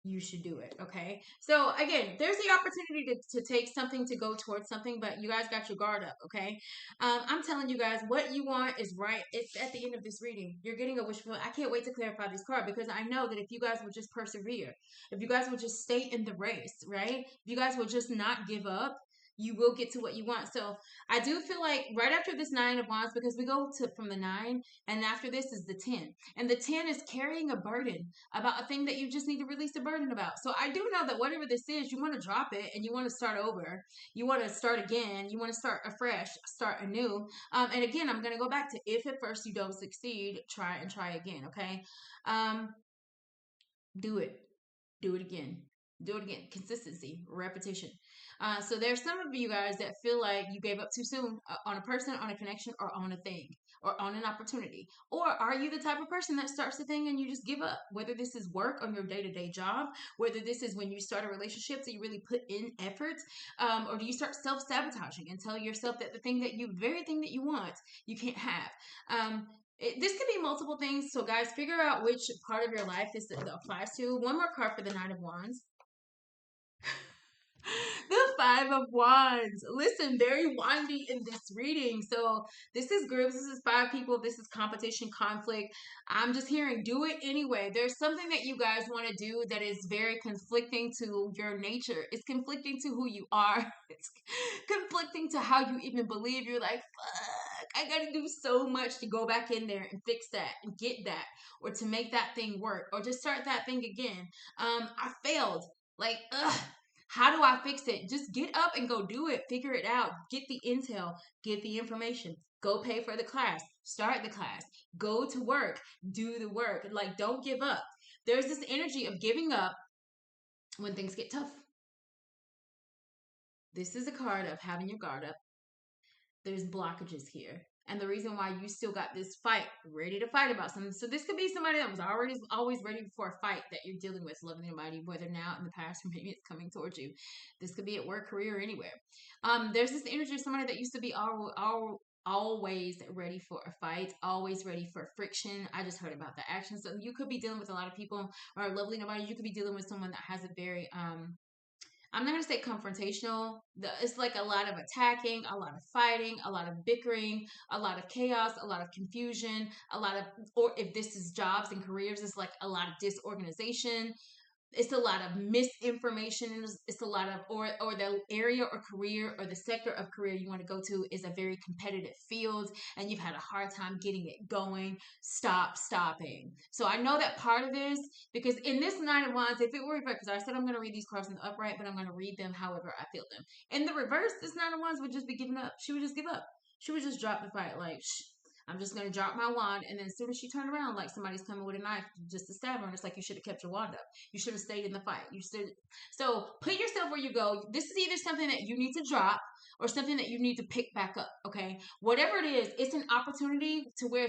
you should do it. Okay. So again, there's the opportunity to take something to go towards something, but you guys got your guard up. Okay. I'm telling you guys what you want is right. It's at the end of this reading. You're getting a wish fulfillment. I can't wait to clarify this card because I know that if you guys would just persevere, if you guys would just stay in the race, right? If you guys would just not give up, you will get to what you want. So I do feel like right after this Nine of Wands, because we go to from the 9, and after this is the 10. And the 10 is carrying a burden about a thing that you just need to release a burden about. So I do know that whatever this is, you want to drop it and you want to start over. You want to start again. You want to start afresh, start anew. And again, I'm going to go back to if at first you don't succeed, try and try again. Okay. Do it. Do it again. Do it again. Consistency, repetition. So there's some of you guys that feel like you gave up too soon on a person, on a connection, or on a thing, or on an opportunity. Or are you the type of person that starts a thing and you just give up? Whether this is work on your day-to-day job, whether this is when you start a relationship so you really put in effort, or do you start self-sabotaging and tell yourself that the very thing that you want, you can't have. This could be multiple things. So guys, figure out which part of your life this applies to. One more card for the Nine of Wands. The Five of Wands. Listen, very windy in this reading. So this is groups. This is 5 people. This is competition, conflict. I'm just hearing do it anyway. There's something that you guys want to do that is very conflicting to your nature. It's conflicting to who you are. It's conflicting to how you even believe. You're like, fuck, I got to do so much to go back in there and fix that and get that, or to make that thing work, or just start that thing again. I failed. Like, ugh. How do I fix it? Just get up and go do it. Figure it out. Get the intel. Get the information. Go pay for the class. Start the class. Go to work. Do the work. Like, don't give up. There's this energy of giving up when things get tough. This is a card of having your guard up. There's blockages here. And the reason why you still got this fight, ready to fight about something. So this could be somebody that was already always ready for a fight that you're dealing with, loving anybody, whether now in the past or maybe it's coming towards you. This could be at work, career, or anywhere. There's this energy of somebody that used to be always ready for a fight, always ready for friction. I just heard about the action. So you could be dealing with a lot of people, or lovely nobody. You could be dealing with someone that has a very I'm not going to say confrontational. It's like a lot of attacking, a lot of fighting, a lot of bickering, a lot of chaos, a lot of confusion, a lot of, or if this is jobs and careers, it's like a lot of disorganization. It's a lot of misinformation. It's a lot of, or the area or career or the sector of career you want to go to is a very competitive field and you've had a hard time getting it going. Stopping. So I know that part of this, because in this Nine of Wands, if it were, because I said I'm going to read these cards in the upright, but I'm going to read them however I feel them. In the reverse, this Nine of Wands would just be giving up. She would just give up. She would just drop the fight. Like, I'm just going to drop my wand. And then as soon as she turned around, like somebody's coming with a knife just to stab her. And it's like, you should have kept your wand up. You should have stayed in the fight. So put yourself where you go. This is either something that you need to drop or something that you need to pick back up. Okay. Whatever it is, it's an opportunity to where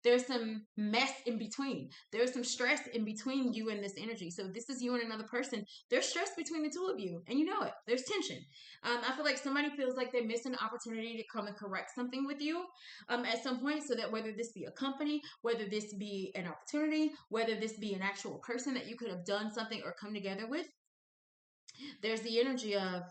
there's some mess in between. There's some stress in between you and this energy. So this is you and another person. There's stress between the two of you and you know it. There's tension. I feel like somebody feels like they missed an opportunity to come and correct something with you at some point, so that whether this be a company, whether this be an opportunity, whether this be an actual person that you could have done something or come together with, there's the energy of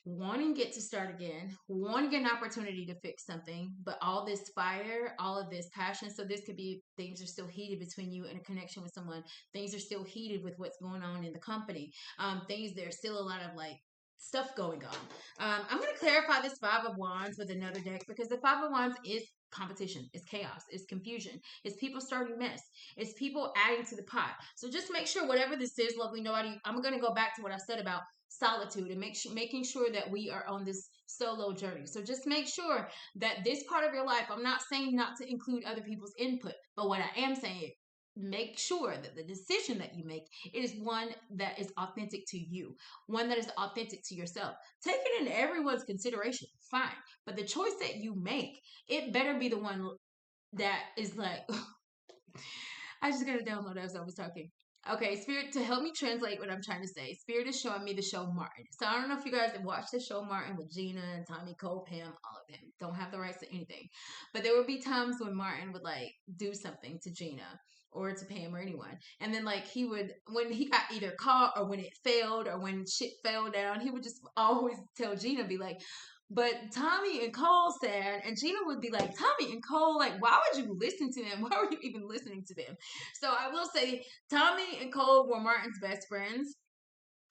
wanting it to start again, wanting an opportunity to fix something, but all this fire, all of this passion. So this could be things are still heated between you and a connection with someone. Things are still heated with what's going on in the company. There's still a lot of like stuff going on. I'm going to clarify this Five of Wands with another deck, because the Five of Wands is competition, it's chaos, it's confusion, it's people starting mess, it's people adding to the pot. So just make sure whatever this is, lovely nobody, I'm going to go back to what I said about solitude and making sure that we are on this solo journey. So just make sure that this part of your life, I'm not saying not to include other people's input, but what I am saying, make sure that the decision that you make is one that is authentic to you, one that is authentic to yourself. Take it into everyone's consideration, fine, but the choice that you make, it better be the one that is like I just gotta download as I was talking. Okay, Spirit, to help me translate what I'm trying to say, Spirit is showing me the show Martin. So I don't know if you guys have watched the show Martin with Gina and Tommy, Cole, Pam, all of them. Don't have the rights to anything. But there would be times when Martin would like do something to Gina or to Pam or anyone. And then like he would, when he got either caught or when it failed or when shit fell down, he would just always tell Gina, be like, but Tommy and Cole said, and Gina would be like, Tommy and Cole, like, why would you listen to them? Why were you even listening to them? So I will say, Tommy and Cole were Martin's best friends.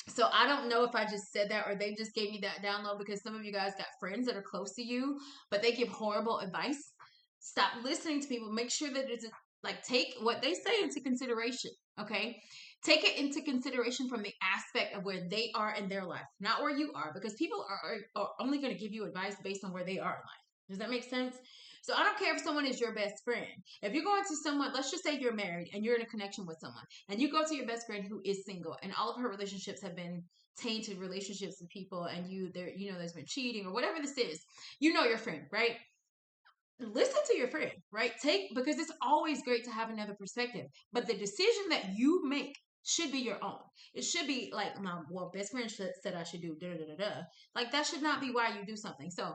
So I don't know if I just said that or they just gave me that download, because some of you guys got friends that are close to you, but they give horrible advice. Stop listening to people. Make sure that it's like, take what they say into consideration. Okay. Take it into consideration from the aspect of where they are in their life, not where you are, because people are only going to give you advice based on where they are in life. Does that make sense? So I don't care if someone is your best friend. If you're going to someone, let's just say you're married and you're in a connection with someone, and you go to your best friend who is single, and all of her relationships have been tainted relationships with people, and there's been cheating or whatever this is. You know your friend, right? Listen to your friend, right? Because it's always great to have another perspective, but the decision that you make should be your own. It should be like, my best friend said I should do da da da da. Like, that should not be why you do something. So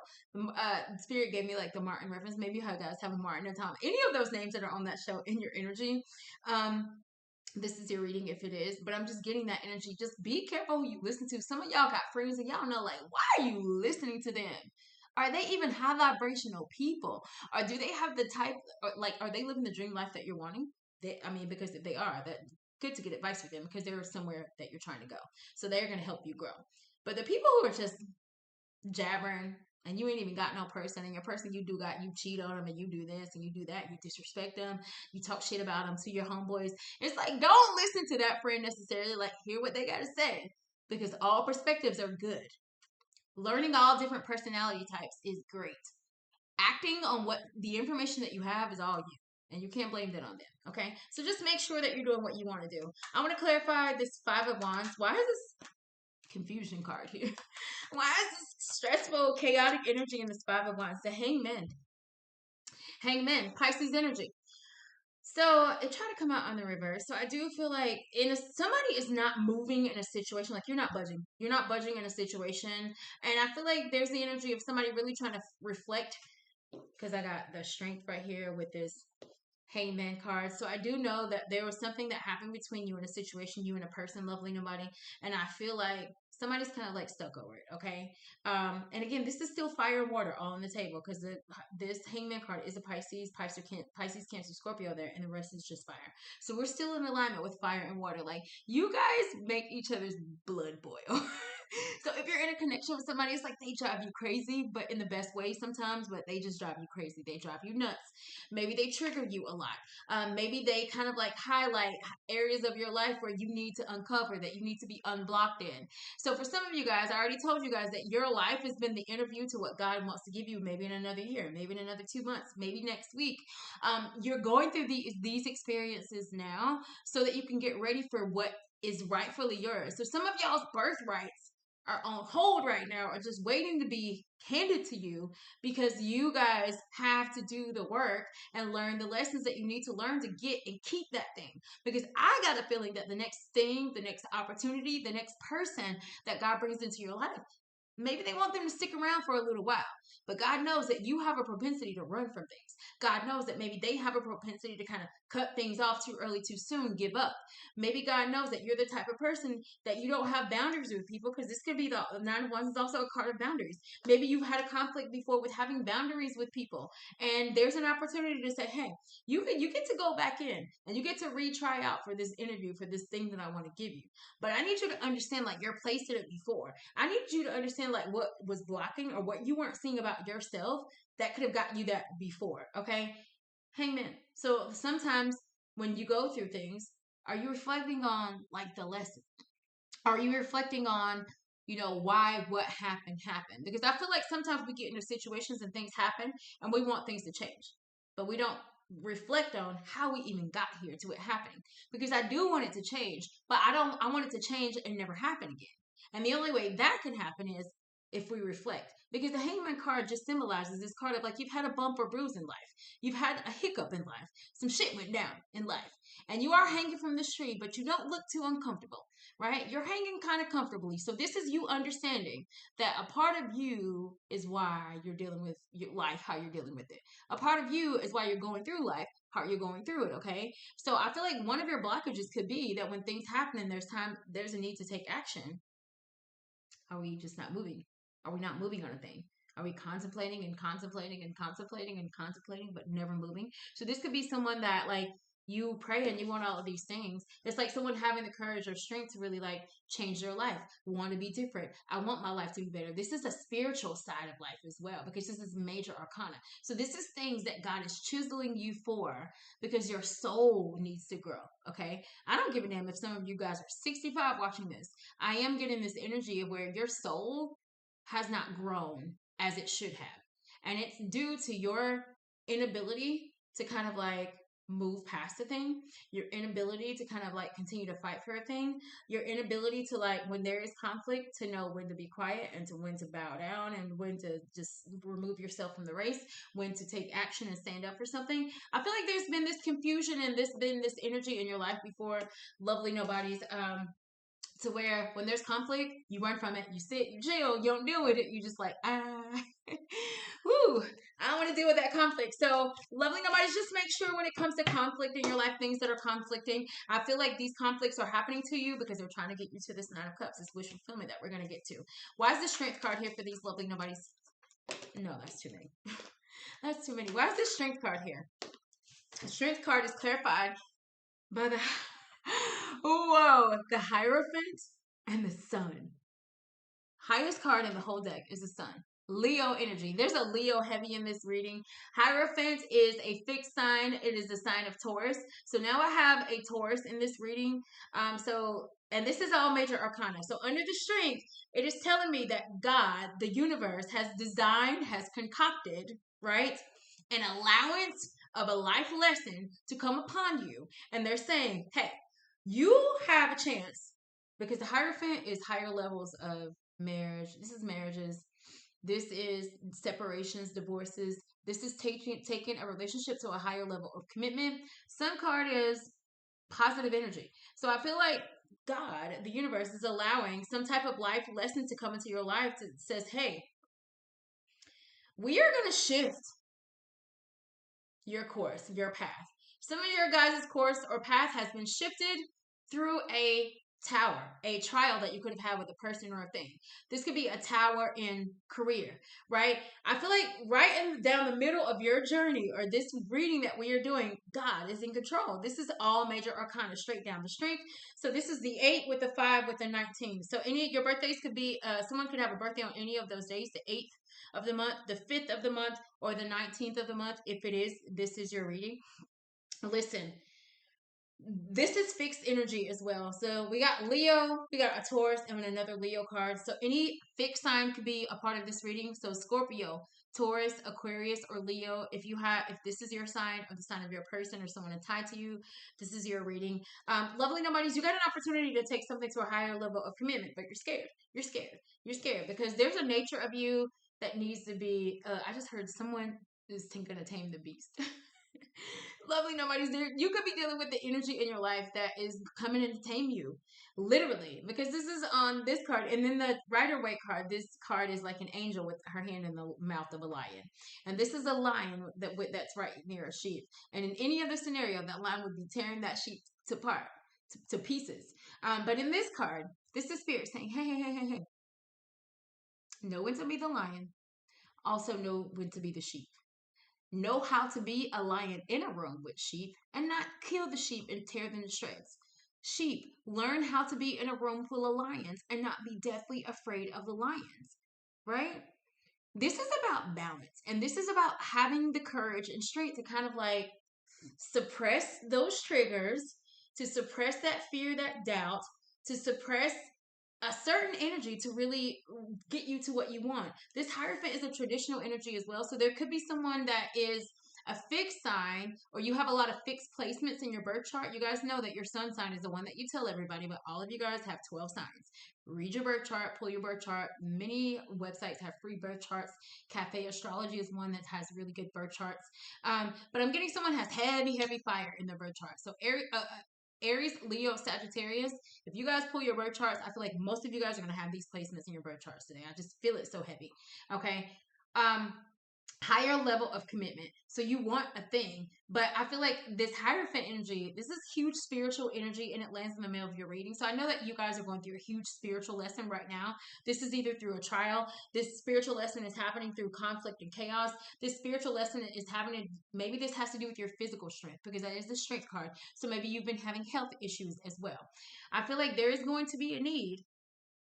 Spirit gave me like the Martin reference. Maybe you guys have a Martin or Tom, any of those names that are on that show in your energy. This is your reading if it is, but I'm just getting that energy. Just be careful who you listen to. Some of y'all got friends and y'all know, like, why are you listening to them? Are they even high vibrational people? Or do they have the type, or like, are they living the dream life that you're wanting? Because if they are, that good to get advice from them, because they're somewhere that you're trying to go. So they're going to help you grow. But the people who are just jabbering, and you ain't even got no person, and your person you do got, you cheat on them, and you do this and you do that, you disrespect them, you talk shit about them to your homeboys. It's like, don't listen to that friend necessarily. Like, hear what they got to say, because all perspectives are good. Learning all different personality types is great. Acting on what the information that you have is all you. And you can't blame that on them. Okay? So just make sure that you're doing what you want to do. I want to clarify this Five of Wands. Why is this confusion card here? Why is this stressful, chaotic energy in this Five of Wands? The Hangman. Hangman, Pisces energy. So it tried to come out on the reverse. So I do feel like somebody is not moving in a situation, like you're not budging. You're not budging in a situation. And I feel like there's the energy of somebody really trying to reflect, because I got the Strength right here with this Hangman card. So I do know that there was something that happened between you and a situation, you and a person, lovely nobody. And I feel like somebody's kind of like stuck over it, okay? And again, this is still fire and water all on the table, because this Hangman card is a Pisces, Cancer, Scorpio there, and the rest is just fire. So we're still in alignment with fire and water. Like, you guys make each other's blood boil. So if you're in a connection with somebody, it's like they drive you crazy, but in the best way sometimes, but they just drive you crazy. They drive you nuts. Maybe they trigger you a lot. Maybe they kind of like highlight areas of your life where you need to uncover, that you need to be unblocked in. So for some of you guys, I already told you guys that your life has been the interview to what God wants to give you, maybe in another year, maybe in another 2 months, maybe next week. You're going through these experiences now so that you can get ready for what is rightfully yours. So some of y'all's birthrights are on hold right now, are just waiting to be handed to you, because you guys have to do the work and learn the lessons that you need to learn to get and keep that thing. Because I got a feeling that the next thing, the next opportunity, the next person that God brings into your life, maybe they want them to stick around for a little while, but God knows that you have a propensity to run from things. God knows that maybe they have a propensity to kind of cut things off too early, too soon, give up. Maybe God knows that you're the type of person that you don't have boundaries with people, because this could be the Nine of Wands is also a card of boundaries. Maybe you've had a conflict before with having boundaries with people, and there's an opportunity to say, hey, you get to go back in and you get to retry out for this interview, for this thing that I want to give you. But I need you to understand, like, your place in it before. I need you to understand, like, what was blocking or what you weren't seeing about yourself that could have gotten you that before, okay? Hangman. So sometimes when you go through things, are you reflecting on, like, the lesson? Are you reflecting on, why what happened? Because I feel like sometimes we get into situations and things happen and we want things to change, but we don't reflect on how we even got here to it happening. Because I do want it to change, but I want it to change and never happen again. And the only way that can happen is if we reflect. Because the Hangman card just symbolizes this card of, like, you've had a bump or bruise in life. You've had a hiccup in life. Some shit went down in life. And you are hanging from this tree, but you don't look too uncomfortable, right? You're hanging kind of comfortably. So this is you understanding that a part of you is why you're dealing with your life, how you're dealing with it. A part of you is why you're going through life, how you're going through it, okay? So I feel like one of your blockages could be that when things happen and there's a need to take action, are we just not moving? Are we not moving on a thing? Are we contemplating and contemplating and contemplating and contemplating, but never moving? So this could be someone that, like, you pray and you want all of these things. It's like someone having the courage or strength to really, like, change their life, want to be different. I want my life to be better. This is a spiritual side of life as well, because this is major arcana. So this is things that God is chiseling you for, because your soul needs to grow, okay? I don't give a damn if some of you guys are 65 watching this. I am getting this energy of where your soul has not grown as it should have. And it's due to your inability to kind of, like, move past a thing, your inability to kind of, like, continue to fight for a thing, your inability to, like, when there is conflict, to know when to be quiet and to when to bow down and when to just remove yourself from the race, when to take action and stand up for something. I feel like there's been this confusion and been this energy in your life before, lovely nobodies, to where when there's conflict, you run from it, you sit, you chill, you don't deal with it, you just like, whoo, I don't want to deal with that conflict. So, lovely nobodies, just make sure when it comes to conflict in your life, things that are conflicting, I feel like these conflicts are happening to you because they're trying to get you to this Nine of Cups, this wish fulfillment that we're going to get to. Why is the Strength card here for these lovely nobodies? No, that's too many. That's too many. Why is the Strength card here? The Strength card is clarified by the the Hierophant and the Sun. Highest card in the whole deck is the Sun. Leo energy. There's a Leo heavy in this reading. Hierophant is a fixed sign. It is the sign of Taurus. So now I have a Taurus in this reading. And this is all major arcana. So under the strength, it is telling me that God, the universe, has designed, has concocted, right, an allowance of a life lesson to come upon you. And they're saying, hey, you have a chance, because the Hierophant is higher levels of marriage. This is marriages. This is separations, divorces. This is taking a relationship to a higher level of commitment. Sun card is positive energy. So I feel like God, the universe, is allowing some type of life lesson to come into your life that says, hey, we are going to shift your course, your path. Some of your guys' course or path has been shifted through a tower, a trial that you could have had with a person or a thing. This could be a tower in career, right? I feel like down the middle of your journey or this reading that we are doing, God is in control. This is all major arcana straight down the strength. So this is the 8 with the 5 with the 19. So any of your birthdays could be, someone could have a birthday on any of those days, the 8th of the month, the 5th of the month, or the 19th of the month. If it is, this is your reading. Listen, this is fixed energy as well. So we got Leo, we got a Taurus, and another Leo card. So any fixed sign could be a part of this reading. So Scorpio, Taurus, Aquarius, or Leo. If this is your sign or the sign of your person or someone tied to you, this is your reading. Lovely nobodies, you got an opportunity to take something to a higher level of commitment, but you're scared. You're scared. You're scared because there's a nature of you that needs to be. I just heard someone is going to tame the beast. Lovely nobodies, there you could be dealing with the energy in your life that is coming in to tame you, literally, because this is on this card. And then the Rider-Waite card, this card is like an angel with her hand in the mouth of a lion, and this is a lion that's right near a sheep. And in any other scenario, that lion would be tearing that sheep to pieces. But in this card, this is spirit saying, hey, know when to be the lion, also know when to be the sheep. Know how to be a lion in a room with sheep and not kill the sheep and tear them to shreds. Sheep, learn how to be in a room full of lions and not be deathly afraid of the lions, right? This is about balance, and this is about having the courage and strength to kind of like suppress those triggers, to suppress that fear, that doubt, to suppress a certain energy to really get you to what you want. This Hierophant is a traditional energy as well. So there could be someone that is a fixed sign, or you have a lot of fixed placements in your birth chart. You guys know that your sun sign is the one that you tell everybody, but all of you guys have 12 signs. Read your birth chart, pull your birth chart. Many websites have free birth charts. Cafe Astrology is one that has really good birth charts. But I'm getting someone has heavy fire in their birth chart. So Aries, Leo, Sagittarius. If you guys pull your birth charts, I feel like most of you guys are going to have these placements in your birth charts today. I just feel it so heavy. Okay. Higher level of commitment. So you want a thing, but I feel like this Hierophant energy, this is huge spiritual energy, and it lands in the middle of your reading. So I know that you guys are going through a huge spiritual lesson right now. This is either through a trial. This spiritual lesson is happening through conflict and chaos. This spiritual lesson is happening. Maybe this has to do with your physical strength, because that is the strength card. So maybe you've been having health issues as well. I feel like there is going to be a need.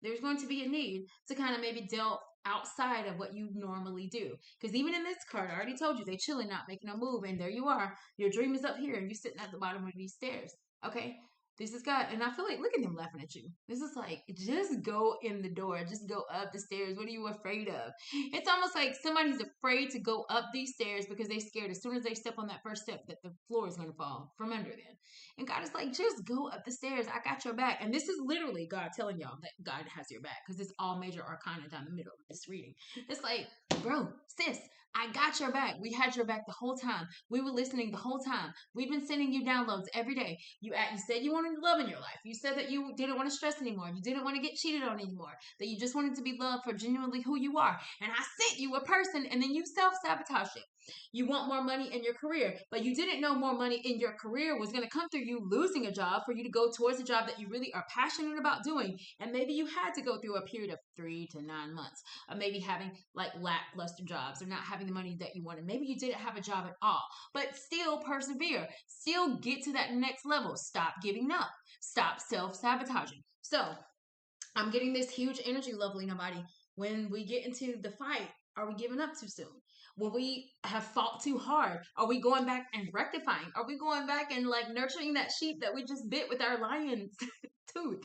There's going to be a need to kind of maybe delve outside of what you normally do. Because even in this card, I already told you, they chilling, not making a move. And there you are. Your dream is up here and you're sitting at the bottom of these stairs. Okay? This is God. And I feel like, look at them laughing at you. This is like, just go in the door. Just go up the stairs. What are you afraid of? It's almost like somebody's afraid to go up these stairs because they're scared as soon as they step on that first step that the floor is going to fall from under them. And God is like, just go up the stairs. I got your back. And this is literally God telling y'all that God has your back, because it's all major arcana down the middle of this reading. It's like, bro, sis, I got your back. We had your back the whole time. We were listening the whole time. We've been sending you downloads every day. You said you wanted love in your life. You said that you didn't want to stress anymore. You didn't want to get cheated on anymore. That you just wanted to be loved for genuinely who you are. And I sent you a person, and then you self-sabotage it. You want more money in your career, but you didn't know more money in your career was going to come through you losing a job for you to go towards a job that you really are passionate about doing. And maybe you had to go through a period of 3 to 9 months of maybe having like lackluster jobs or not having the money that you wanted. Maybe you didn't have a job at all, but still persevere, still get to that next level. Stop giving up. Stop self-sabotaging. So I'm getting this huge energy, lovely nobody. When we get into the fight, Are we giving up too soon? Will we have fought too hard? Are we going back and rectifying? Are we going back and like nurturing that sheep that we just bit with our lion's tooth?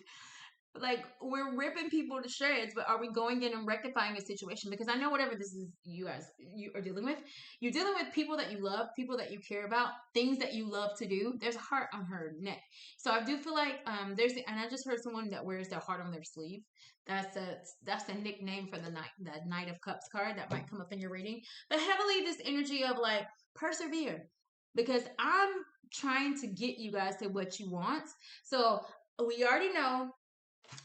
Like, we're ripping people to shreds, but are we going in and rectifying a situation? Because I know whatever this is you are dealing with, you're dealing with people that you love, people that you care about, things that you love to do. There's a heart on her neck. So I do feel like and I just heard someone that wears their heart on their sleeve. That's a nickname for the Knight of Cups card that might come up in your reading. But heavily this energy of like persevere. Because I'm trying to get you guys to what you want. So we already know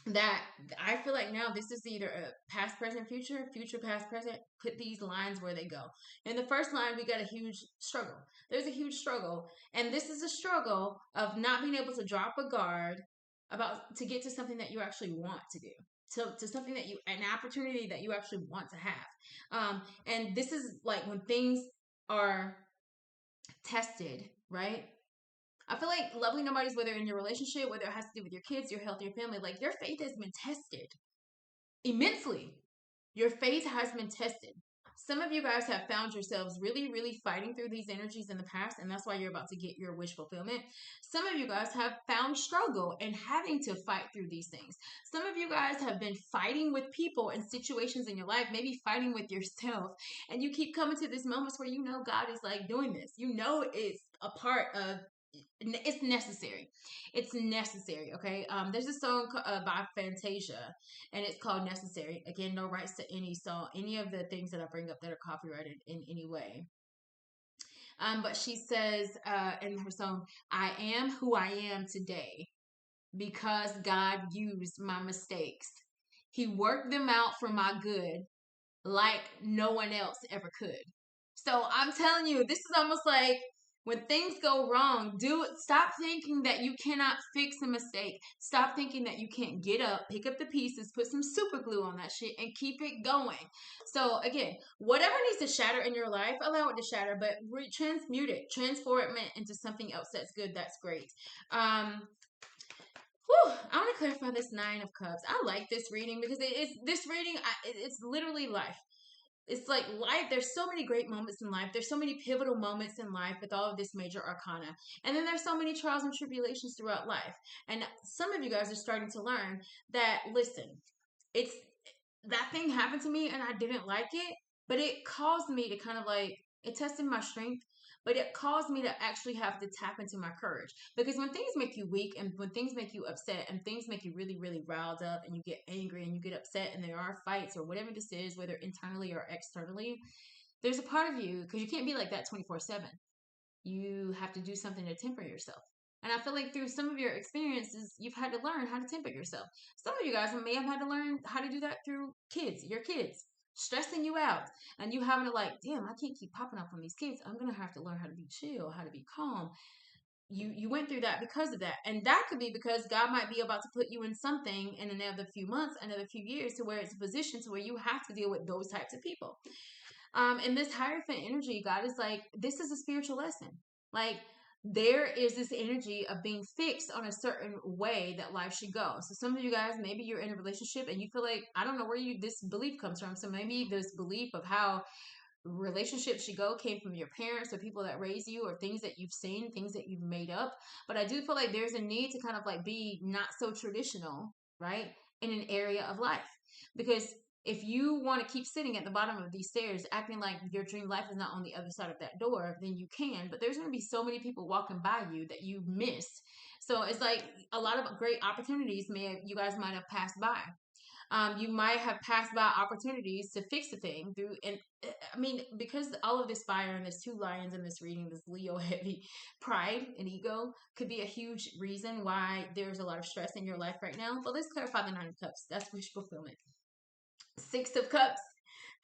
that I feel like now this is either a past, present, future, future, past, present. Put these lines where they go. In the first line, we got a huge struggle. There's a huge struggle, and this is a struggle of not being able to drop a guard about to get to something that you actually want to do. To something that an opportunity that you actually want to have. And this is like when things are tested, right? I feel like lovely nobodies, whether in your relationship, whether it has to do with your kids, your health, your family, like your faith has been tested immensely. Your faith has been tested. Some of you guys have found yourselves really, really fighting through these energies in the past, and that's why you're about to get your wish fulfillment. Some of you guys have found struggle and having to fight through these things. Some of you guys have been fighting with people and situations in your life, maybe fighting with yourself, and you keep coming to these moments where you know God is like doing this. You know it's a part of it's necessary. It's necessary. Okay. There's a song by Fantasia, and it's called Necessary. Again, no rights to any song, any of the things that I bring up that are copyrighted in any way. But she says in her song, I am who I am today because God used my mistakes. He worked them out for my good like no one else ever could. So I'm telling you, this is almost like when things go wrong, stop thinking that you cannot fix a mistake. Stop thinking that you can't get up, pick up the pieces, put some super glue on that shit and keep it going. So again, whatever needs to shatter in your life, allow it to shatter, but transmute it, transform it into something else that's good, that's great. I want to clarify this Nine of Cups. I like this reading because it's literally life. It's like life. There's so many great moments in life. There's so many pivotal moments in life with all of this major arcana. And then there's so many trials and tribulations throughout life. And some of you guys are starting to learn that, listen, it's that thing happened to me and I didn't like it, but it caused me to kind of like, it tested my strength, but it caused me to actually have to tap into my courage. Because when things make you weak and when things make you upset and things make you really, really riled up and you get angry and you get upset and there are fights or whatever this is, whether internally or externally, there's a part of you, because you can't be like that 24/7. You have to do something to temper yourself. And I feel like through some of your experiences, you've had to learn how to temper yourself. Some of you guys may have had to learn how to do that through your kids stressing you out and you having to like, damn, I can't keep popping up on these kids. I'm going to have to learn how to be chill, how to be calm. You went through that because of that. And that could be because God might be about to put you in something in another few months, another few years, to where it's a position to where you have to deal with those types of people. In this Hierophant energy, God is like, this is a spiritual lesson. Like, there is this energy of being fixed on a certain way that life should go. So some of you guys, maybe you're in a relationship and you feel like, I don't know where this belief comes from. So maybe this belief of how relationships should go came from your parents or people that raise you or things that you've seen, things that you've made up. But I do feel like there's a need to kind of like be not so traditional, right, in an area of life. Because if you want to keep sitting at the bottom of these stairs acting like your dream life is not on the other side of that door, then you can. But there's going to be so many people walking by you that you missed. So it's like a lot of great opportunities you guys might have passed by. You might have passed by opportunities to fix the thing through, and I mean, because all of this fire and there's two lions in this reading, this Leo heavy pride and ego could be a huge reason why there's a lot of stress in your life right now. But let's clarify the Nine of Cups. That's wish fulfillment. Six of Cups,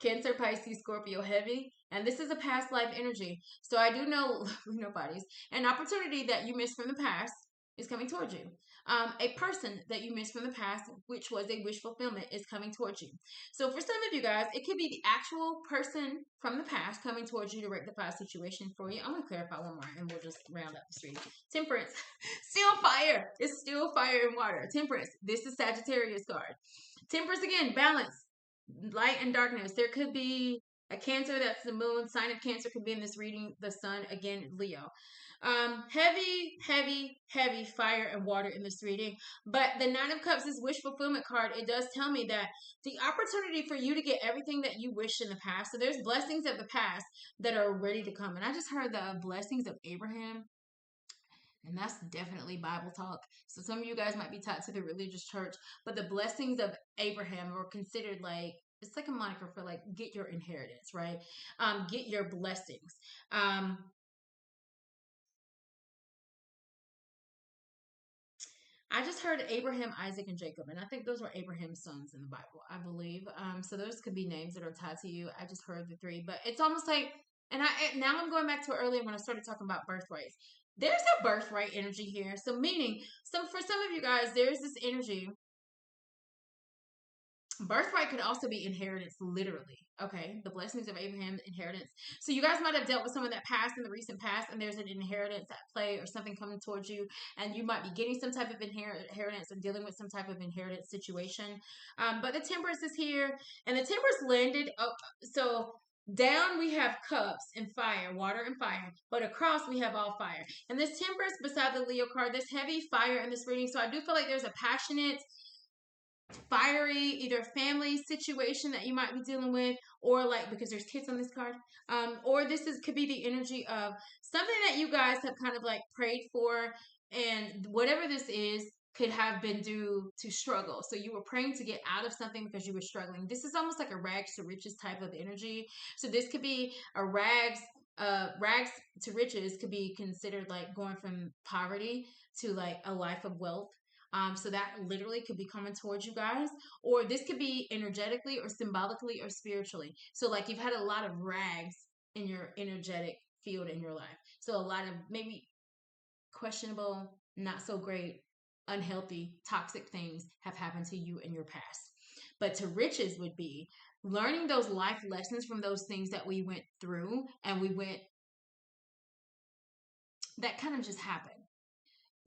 Cancer, Pisces, Scorpio heavy. And this is a past life energy. So I do know, nobody's, an opportunity that you missed from the past is coming towards you. A person that you missed from the past, which was a wish fulfillment, is coming towards you. So for some of you guys, it could be the actual person from the past coming towards you to rectify a situation for you. I'm going to clarify one more and we'll just round up the street. Temperance, still fire. It's still fire and water. Temperance, this is Sagittarius card. Temperance again, balance. Light and darkness. There could be A Cancer, that's the moon. Sign of Cancer could be in this reading. The sun, again, Leo. Heavy, heavy, heavy fire and water in this reading. But the Nine of Cups is wish fulfillment card. It does tell me that the opportunity for you to get everything that you wish in the past. So there's blessings of the past that are ready to come. And I just heard the blessings of Abraham. And that's definitely Bible talk. So some of you guys might be tied to the religious church, but the blessings of Abraham are considered like, it's like a moniker for like get your inheritance, right? Get your blessings. I just heard Abraham, Isaac, and Jacob, and I think those were Abraham's sons in the Bible, I believe. So those could be names that are tied to you. I just heard the three, but it's almost like, now I'm going back to earlier when I started talking about birthrights. There's a birthright energy here. So meaning, for some of you guys, there's this energy. Birthright could also be inheritance, literally. Okay, the blessings of Abraham, inheritance. So you guys might have dealt with someone that passed in the recent past, and there's an inheritance at play or something coming towards you, and you might be getting some type of inheritance and dealing with some type of inheritance situation. But the Temperance is here, and the Temperance landed. So down we have cups and fire, water and fire, but across we have all fire. And this Temperance beside the Leo card, there's heavy fire in this reading. So I do feel like there's a passionate, fiery either family situation that you might be dealing with, or like because there's kids on this card, or this could be the energy of something that you guys have kind of like prayed for, and whatever this is could have been due to struggle. So you were praying to get out of something because you were struggling. This is almost like a rags to riches type of energy. So this could be a rags to riches could be considered like going from poverty to like a life of wealth. So that literally could be coming towards you guys, or this could be energetically or symbolically or spiritually. So like you've had a lot of rags in your energetic field in your life. So a lot of maybe questionable, not so great, unhealthy, toxic things have happened to you in your past. But to riches would be learning those life lessons from those things that we went through and that kind of just happened.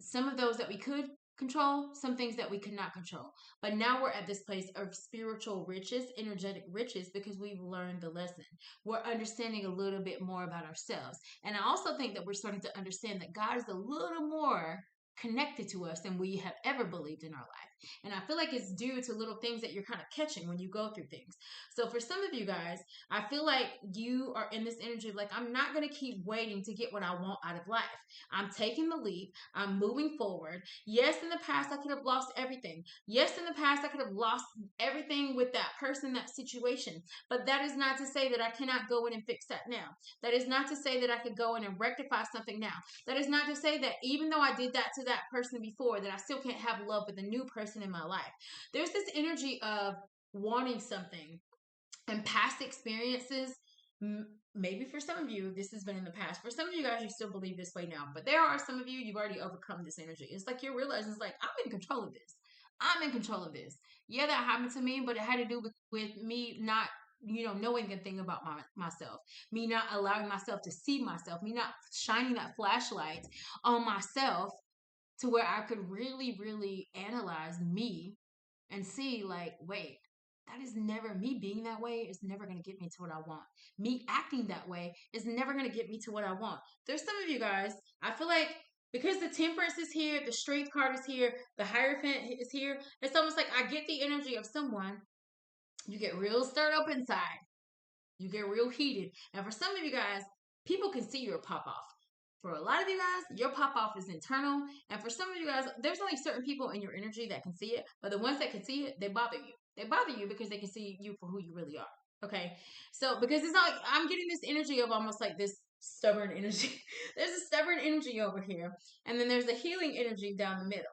Some of those that we could control, some things that we could not control. But now we're at this place of spiritual riches, energetic riches, because we've learned the lesson. We're understanding a little bit more about ourselves. And I also think that we're starting to understand that God is a little more connected to us than we have ever believed in our life. And I feel like it's due to little things that you're kind of catching when you go through things. So for some of you guys, I feel like you are in this energy of like, I'm not going to keep waiting to get what I want out of life. I'm taking the leap. I'm moving forward. Yes, in the past, I could have lost everything. Yes, in the past, I could have lost everything with that person, that situation. But that is not to say that I cannot go in and fix that now. That is not to say that I could go in and rectify something now. That is not to say that even though I did that to that person before, that I still can't have love with a new person in my life. There's this energy of wanting something and past experiences. Maybe for some of you, this has been in the past. For some of you guys, you still believe this way now. But there are some of you, you've already overcome this energy. It's like you're realizing, it's like, I'm in control of this. I'm in control of this. Yeah, that happened to me, but it had to do with me not, knowing a thing about myself, me not allowing myself to see myself, me not shining that flashlight on myself to where I could really, really analyze me and see like, wait, that is never me being that way is never going to get me to what I want. Me acting that way is never going to get me to what I want. There's some of you guys, I feel like because the Temperance is here, the Strength card is here, the Hierophant is here, it's almost like I get the energy of someone, you get real stirred up inside. You get real heated. And for some of you guys, people can see your pop off. For a lot of you guys, your pop off is internal. And for some of you guys, there's only certain people in your energy that can see it. But the ones that can see it, they bother you. They bother you because they can see you for who you really are. Okay? So, because it's not like I'm getting this energy of almost like this stubborn energy. There's a stubborn energy over here. And then there's a healing energy down the middle.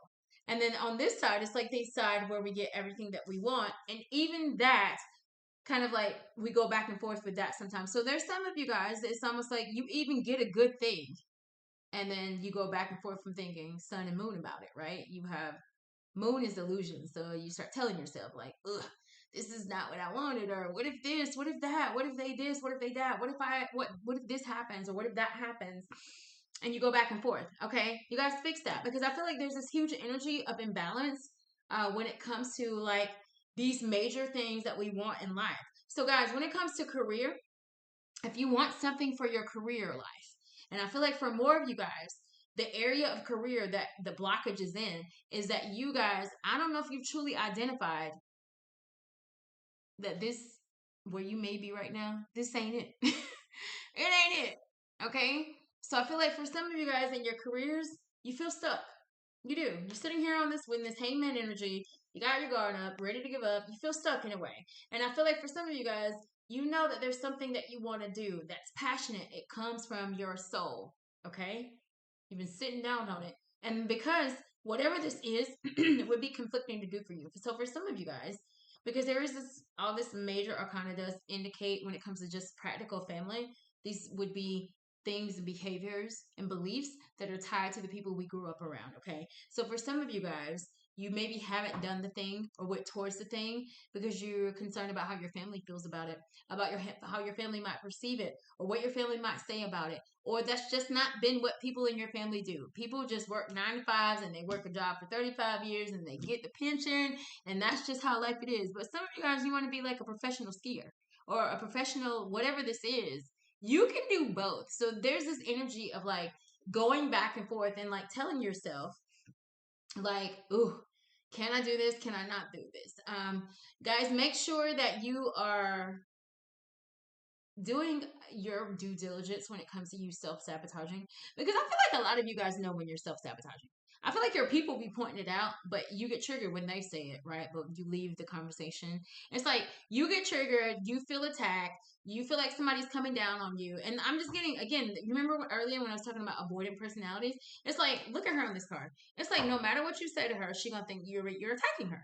And then on this side, it's like the side where we get everything that we want. And even that kind of like we go back and forth with that sometimes. So there's some of you guys, it's almost like you even get a good thing and then you go back and forth from thinking sun and moon about it, right? You have moon is illusion. So you start telling yourself like, ugh, this is not what I wanted, or what if this, what if that, what if they this, what if they that, what if this happens, or what if that happens? And you go back and forth. Okay, you guys fix that, because I feel like there's this huge energy of imbalance when it comes to like these major things that we want in life. So guys, when it comes to career, if you want something for your career life, and I feel like for more of you guys, the area of career that the blockage is in is that you guys, I don't know if you've truly identified that this, where you may be right now, this ain't it. It ain't it. Okay? So I feel like for some of you guys in your careers, you feel stuck. You do. You're sitting here on this with this hangman energy. You got your guard up, ready to give up. You feel stuck in a way. And I feel like for some of you guys, you know that there's something that you want to do that's passionate. It comes from your soul. Okay? You've been sitting down on it. And because whatever this is, it would be conflicting to do for you. So for some of you guys, because there is this, all this major arcana does indicate when it comes to just practical family, these would be things and behaviors and beliefs that are tied to the people we grew up around. Okay. So for some of you guys, you maybe haven't done the thing or went towards the thing because you're concerned about how your family feels about it, about how your family might perceive it, or what your family might say about it, or that's just not been what people in your family do. People just work 9 to 5s and they work a job for 35 years and they get the pension, and that's just how life it is. But some of you guys, you want to be like a professional skier or a professional whatever this is. You can do both. So there's this energy of like going back and forth and like telling yourself, like, ooh, can I do this? Can I not do this? Guys, make sure that you are doing your due diligence when it comes to you self-sabotaging, because I feel like a lot of you guys know when you're self-sabotaging. I feel like your people be pointing it out, but you get triggered when they say it, right? But you leave the conversation. It's like you get triggered, you feel attacked, you feel like somebody's coming down on you. And I'm just getting, again, remember earlier when I was talking about avoidant personalities? It's like, look at her on this card. It's like no matter what you say to her, she's gonna think you're attacking her.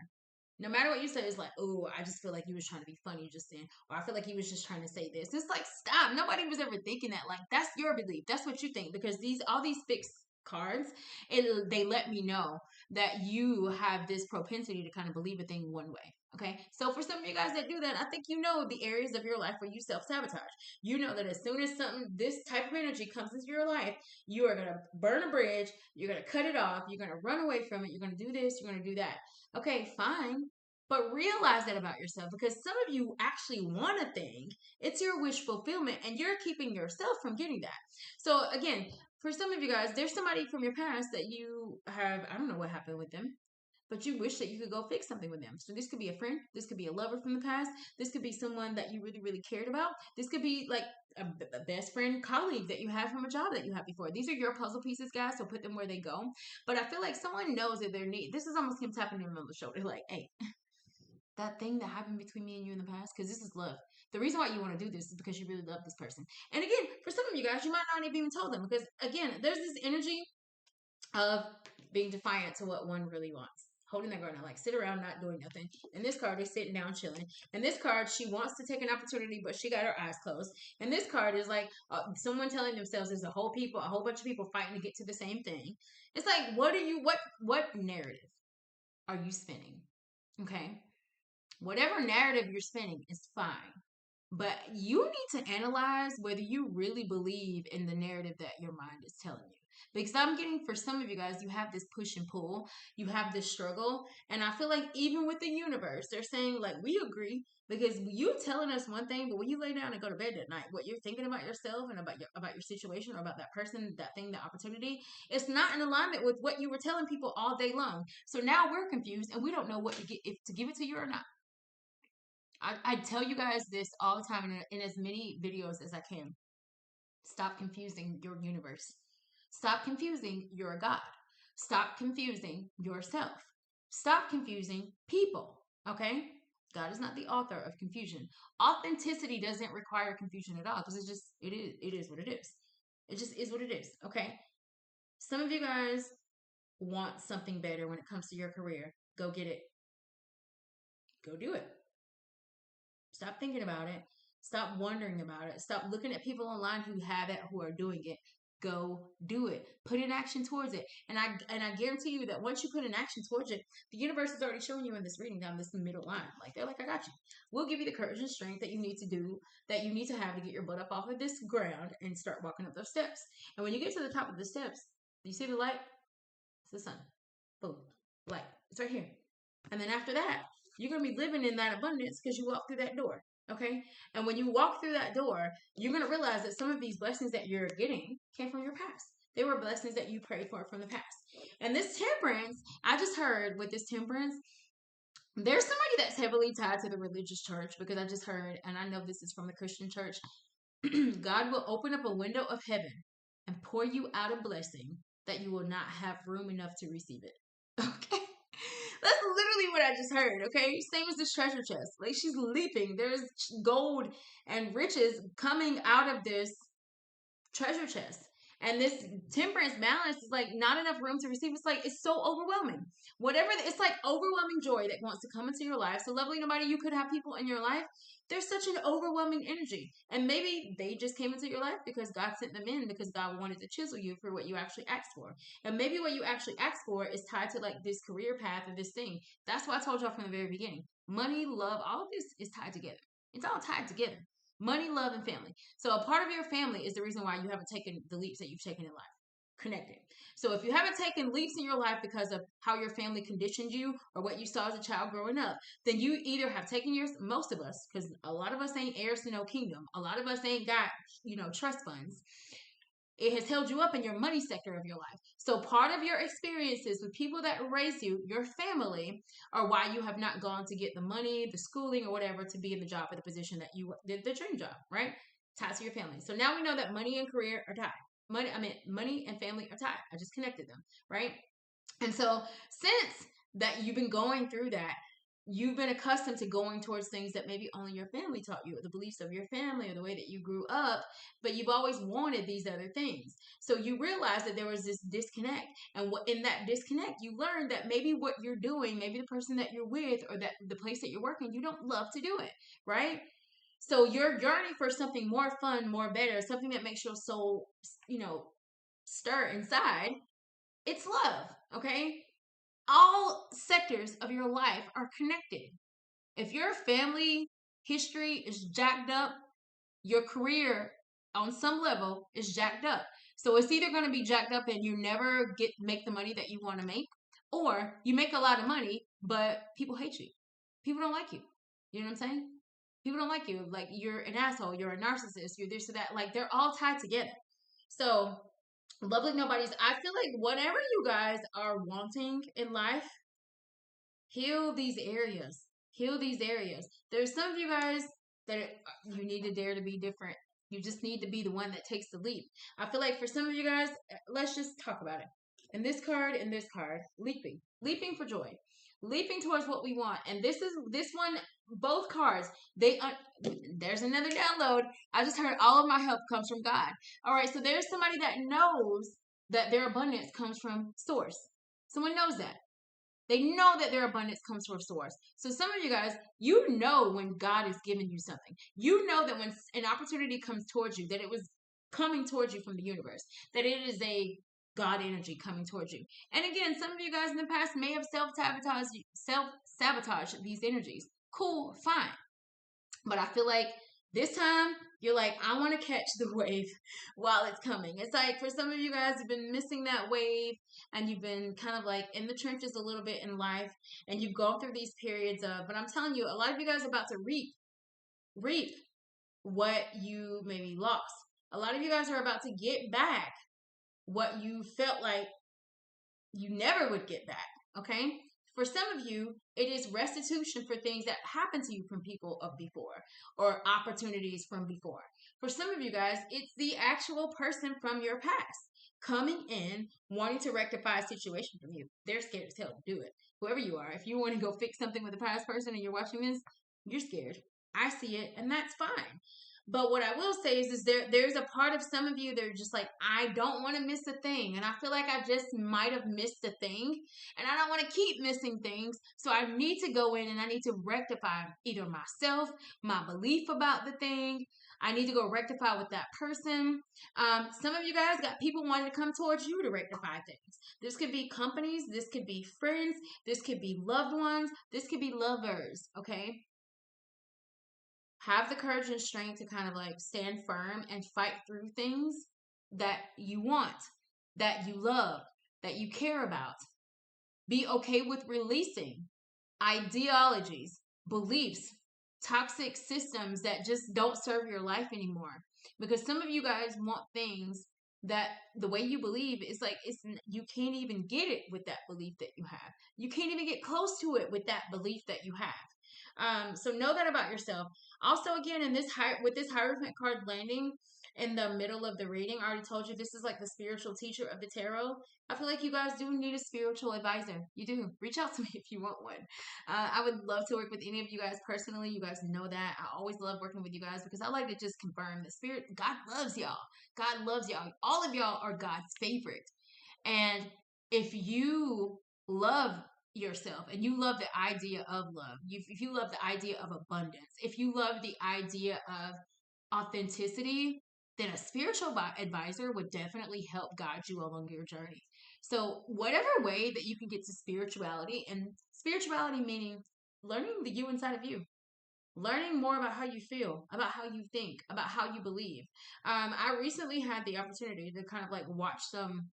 No matter what you say, it's like, oh, I just feel like you was trying to be funny just then. Or I feel like he was just trying to say this. It's like, stop. Nobody was ever thinking that. Like, that's your belief. That's what you think. Because all these fixed cards, they let me know that you have this propensity to kind of believe a thing one way. Okay. So for some of you guys that do that, I think you know the areas of your life where you self-sabotage. You know that as soon as this type of energy comes into your life, you are going to burn a bridge. You're going to cut it off. You're going to run away from it. You're going to do this. You're going to do that. Okay, fine. But realize that about yourself, because some of you actually want a thing. It's your wish fulfillment and you're keeping yourself from getting that. So again, for some of you guys, there's somebody from your past that you have, I don't know what happened with them, but you wish that you could go fix something with them. So this could be a friend, this could be a lover from the past, this could be someone that you really, really cared about. This could be like a best friend, colleague that you had from a job that you had before. These are your puzzle pieces, guys, so put them where they go. But I feel like someone knows that they're need. This is almost him tapping him on the shoulder, like, hey, that thing that happened between me and you in the past, because this is love. The reason why you want to do this is because you really love this person. And again, for some of you guys, you might not have even told them, because again, there's this energy of being defiant to what one really wants. Holding their ground, like sit around not doing nothing. And this card is sitting down chilling. And this card, she wants to take an opportunity, but she got her eyes closed. And this card is like someone telling themselves there's a whole bunch of people fighting to get to the same thing. It's like, what narrative are you spinning? Okay. Whatever narrative you're spinning is fine. But you need to analyze whether you really believe in the narrative that your mind is telling you. Because I'm getting, for some of you guys, you have this push and pull, you have this struggle. And I feel like even with the universe, they're saying, like, we agree. Because you telling us one thing, but when you lay down and go to bed at night, what you're thinking about yourself and about your situation or about that person, that thing, that opportunity, it's not in alignment with what you were telling people all day long. So now we're confused and we don't know what to get, if to give it to you or not. I tell you guys this all the time in as many videos as I can. Stop confusing your universe. Stop confusing your God. Stop confusing yourself. Stop confusing people. Okay? God is not the author of confusion. Authenticity doesn't require confusion at all, because it is what it is. It just is what it is. Okay? Some of you guys want something better when it comes to your career. Go get it. Go do it. Stop thinking about it. Stop wondering about it. Stop looking at people online who have it, who are doing it. Go do it. Put in action towards it. And I guarantee you that once you put in action towards it, the universe is already showing you in this reading down this middle line. Like, they're like, I got you. We'll give you the courage and strength that you need to do, that you need to have to get your butt up off of this ground and start walking up those steps. And when you get to the top of the steps, you see the light? It's the sun. Boom. Light. It's right here. And then after that, you're going to be living in that abundance because you walk through that door. Okay. And when you walk through that door, you're going to realize that some of these blessings that you're getting came from your past. They were blessings that you prayed for from the past. And this temperance, I just heard with this temperance, there's somebody that's heavily tied to the religious church, because I just heard, and I know this is from the Christian church, God will open up a window of heaven and pour you out a blessing that you will not have room enough to receive it. Okay. That's literally what I just heard. Okay. Same as this treasure chest. Like, she's leaping. There's gold and riches coming out of this treasure chest. And this temperance balance is like not enough room to receive. It's like, it's so overwhelming. Whatever, it's like overwhelming joy that wants to come into your life. So, lovely nobody, you could have people in your life. There's such an overwhelming energy. And maybe they just came into your life because God sent them in, because God wanted to chisel you for what you actually asked for. And maybe what you actually asked for is tied to like this career path or this thing. That's why I told y'all from the very beginning. Money, love, all of this is tied together. It's all tied together. Money, love, and family. So a part of your family is the reason why you haven't taken the leaps that you've taken in life. Connected. So if you haven't taken leaps in your life because of how your family conditioned you or what you saw as a child growing up, then you either have taken yours, most of us, because a lot of us ain't heirs to no kingdom. A lot of us ain't got, trust funds. It has held you up in your money sector of your life. So part of your experiences with people that raise you, your family, are why you have not gone to get the money, the schooling, or whatever to be in the job or the position that you did, the dream job, right? Tied to your family. So now we know that money and career are tied. Money and family are tied. I just connected them, right? And so since that you've been going through that, you've been accustomed to going towards things that maybe only your family taught you, or the beliefs of your family, or the way that you grew up, but you've always wanted these other things. So you realize that there was this disconnect. And in that disconnect, you learned that maybe what you're doing, maybe the person that you're with, or that the place that you're working, you don't love to do it, right? So you're yearning for something more fun, more better, something that makes your soul, stir inside. It's love, okay? All sectors of your life are connected. If your family history is jacked up, your career on some level is jacked up. So it's either going to be jacked up and you never make the money that you want to make, or you make a lot of money, but people hate you. People don't like you. You know what I'm saying? People don't like you. Like, you're an asshole, you're a narcissist, you're this or that. Like, they're all tied together. So, lovely nobodies, I feel like whatever you guys are wanting in life, heal these areas. Heal these areas. There's some of you guys that you need to dare to be different. You just need to be the one that takes the leap. I feel like for some of you guys, let's just talk about it. And this card, leaping. Leaping for joy. Leaping towards what we want. And this one, both cards, there's another download. I just heard all of my help comes from God. All right, so there's somebody that knows that their abundance comes from source. Someone knows that. They know that their abundance comes from source. So some of you guys, you know when God is giving you something. You know that when an opportunity comes towards you, that it was coming towards you from the universe. That it is a God energy coming towards you. And again, some of you guys in the past may have self-sabotaged these energies. Cool, fine. But I feel like this time, you're like, I want to catch the wave while it's coming. It's like, for some of you guys, you've been missing that wave, and you've been kind of like in the trenches a little bit in life, and you've gone through these periods of, but I'm telling you, a lot of you guys are about to reap what you maybe lost. A lot of you guys are about to get back what you felt like you never would get back, okay? For some of you, it is restitution for things that happened to you from people of before, or opportunities from before. For some of you guys, it's the actual person from your past coming in, wanting to rectify a situation from you. They're scared as hell to do it. Whoever you are, if you want to go fix something with a past person and you're watching this, you're scared. I see it, and that's fine. But what I will say is there's a part of some of you that are just like, I don't want to miss a thing. And I feel like I just might have missed a thing. And I don't want to keep missing things. So I need to go in and I need to rectify either myself, my belief about the thing. I need to go rectify with that person. Some of you guys got people wanting to come towards you to rectify things. This could be companies. This could be friends. This could be loved ones. This could be lovers. Okay. Have the courage and strength to kind of like stand firm and fight through things that you want, that you love, that you care about. Be okay with releasing ideologies, beliefs, toxic systems that just don't serve your life anymore. Because some of you guys want things that the way you believe is like, you can't even get it with that belief that you have. You can't even get close to it with that belief that you have. So know that about yourself. Also, again, in this with this Hierophant card landing in the middle of the reading, I already told you this is like the spiritual teacher of the tarot. I feel like you guys do need a spiritual advisor. You do. Reach out to me if you want one. I would love to work with any of you guys personally. You guys know that. I always love working with you guys because I like to just confirm the spirit. God loves y'all. God loves y'all. All of y'all are God's favorite. And if you love yourself and you love the idea of love, if you love the idea of abundance, if you love the idea of authenticity, then a spiritual advisor would definitely help guide you along your journey. So, whatever way that you can get to spirituality, and spirituality meaning learning the you inside of you, learning more about how you feel, about how you think, about how you believe. I recently had the opportunity to kind of like watch some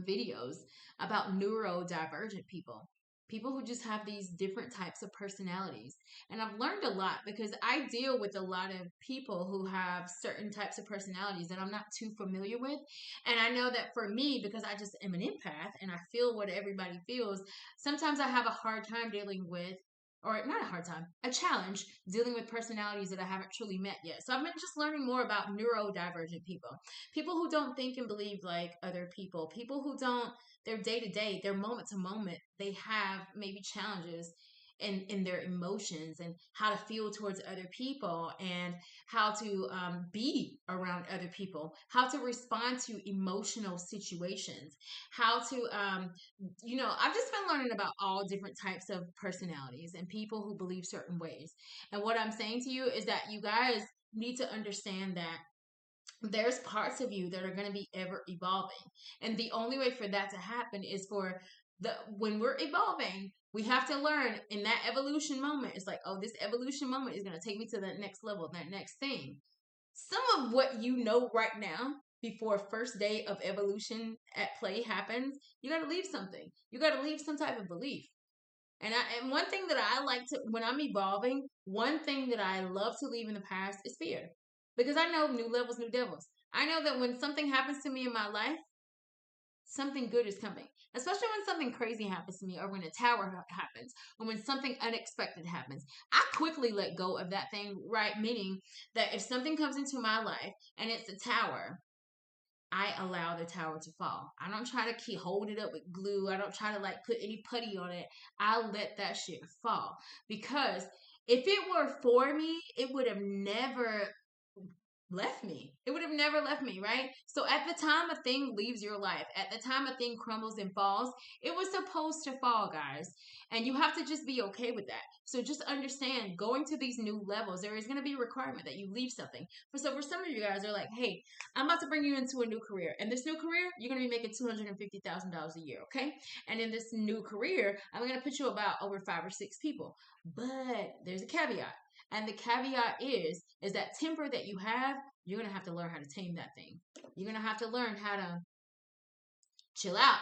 videos about neurodivergent people, people who just have these different types of personalities. And I've learned a lot because I deal with a lot of people who have certain types of personalities that I'm not too familiar with. And I know that for me, because I just am an empath and I feel what everybody feels, sometimes I have a hard time dealing with, or not a hard time, a challenge dealing with personalities that I haven't truly met yet. So I've been just learning more about neurodivergent people, people who don't think and believe like other people who don't, their day to day, their moment to moment, they have maybe challenges in their emotions and how to feel towards other people and how to be around other people, how to respond to emotional situations, how to, I've just been learning about all different types of personalities and people who believe certain ways. And what I'm saying to you is that you guys need to understand that there's parts of you that are going to be ever evolving. And the only way for that to happen is for when we're evolving, we have to learn in that evolution moment. It's like, oh, this evolution moment is going to take me to that next level, that next thing. Some of what you know right now before first day of evolution at play happens, you got to leave something. You got to leave some type of belief. And one thing that I like to, when I'm evolving, one thing that I love to leave in the past is fear. Because I know new levels, new devils. I know that when something happens to me in my life, something good is coming. Especially when something crazy happens to me, or when a tower happens, or when something unexpected happens. I quickly let go of that thing, right? Meaning that if something comes into my life and it's a tower, I allow the tower to fall. I don't try to hold it up with glue. I don't try to like put any putty on it. I let that shit fall. Because if it were for me, it would have never left me. It would have never left me, right? So at the time a thing leaves your life, at the time a thing crumbles and falls, it was supposed to fall, guys. And you have to just be okay with that. So just understand, going to these new levels, there is going to be a requirement that you leave something. So for some of you guys are like, hey, I'm about to bring you into a new career. And this new career, you're going to be making $250,000 a year, okay? And in this new career, I'm going to put you about over 5 or 6 people. But there's a caveat. And the caveat is that temper that you have, you're going to have to learn how to tame that thing. You're going to have to learn how to chill out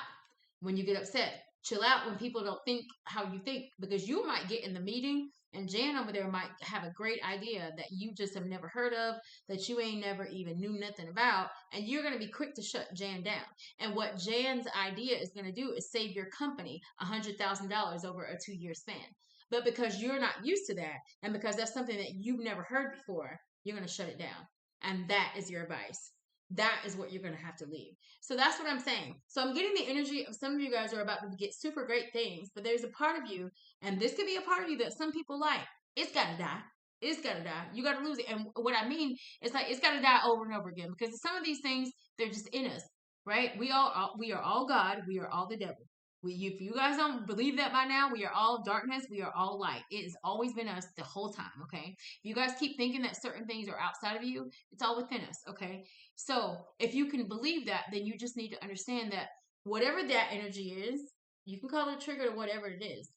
when you get upset. Chill out when people don't think how you think, because you might get in the meeting and Jan over there might have a great idea that you just have never heard of, that you ain't never even knew nothing about, and you're going to be quick to shut Jan down. And what Jan's idea is going to do is save your company $100,000 over a 2-year span. But because you're not used to that, and because that's something that you've never heard before, you're going to shut it down. And that is your advice. That is what you're going to have to leave. So that's what I'm saying. So I'm getting the energy of some of you guys are about to get super great things, but there's a part of you, and this could be a part of you that some people like. It's got to die. It's got to die. You got to lose it. And what I mean is like, it's got to die over and over again, because some of these things, they're just in us, right? We are all God. We are all the devil. If you guys don't believe that by now, we are all darkness. We are all light. It has always been us the whole time, okay? If you guys keep thinking that certain things are outside of you, it's all within us, okay? So if you can believe that, then you just need to understand that whatever that energy is, you can call it a trigger or whatever it is,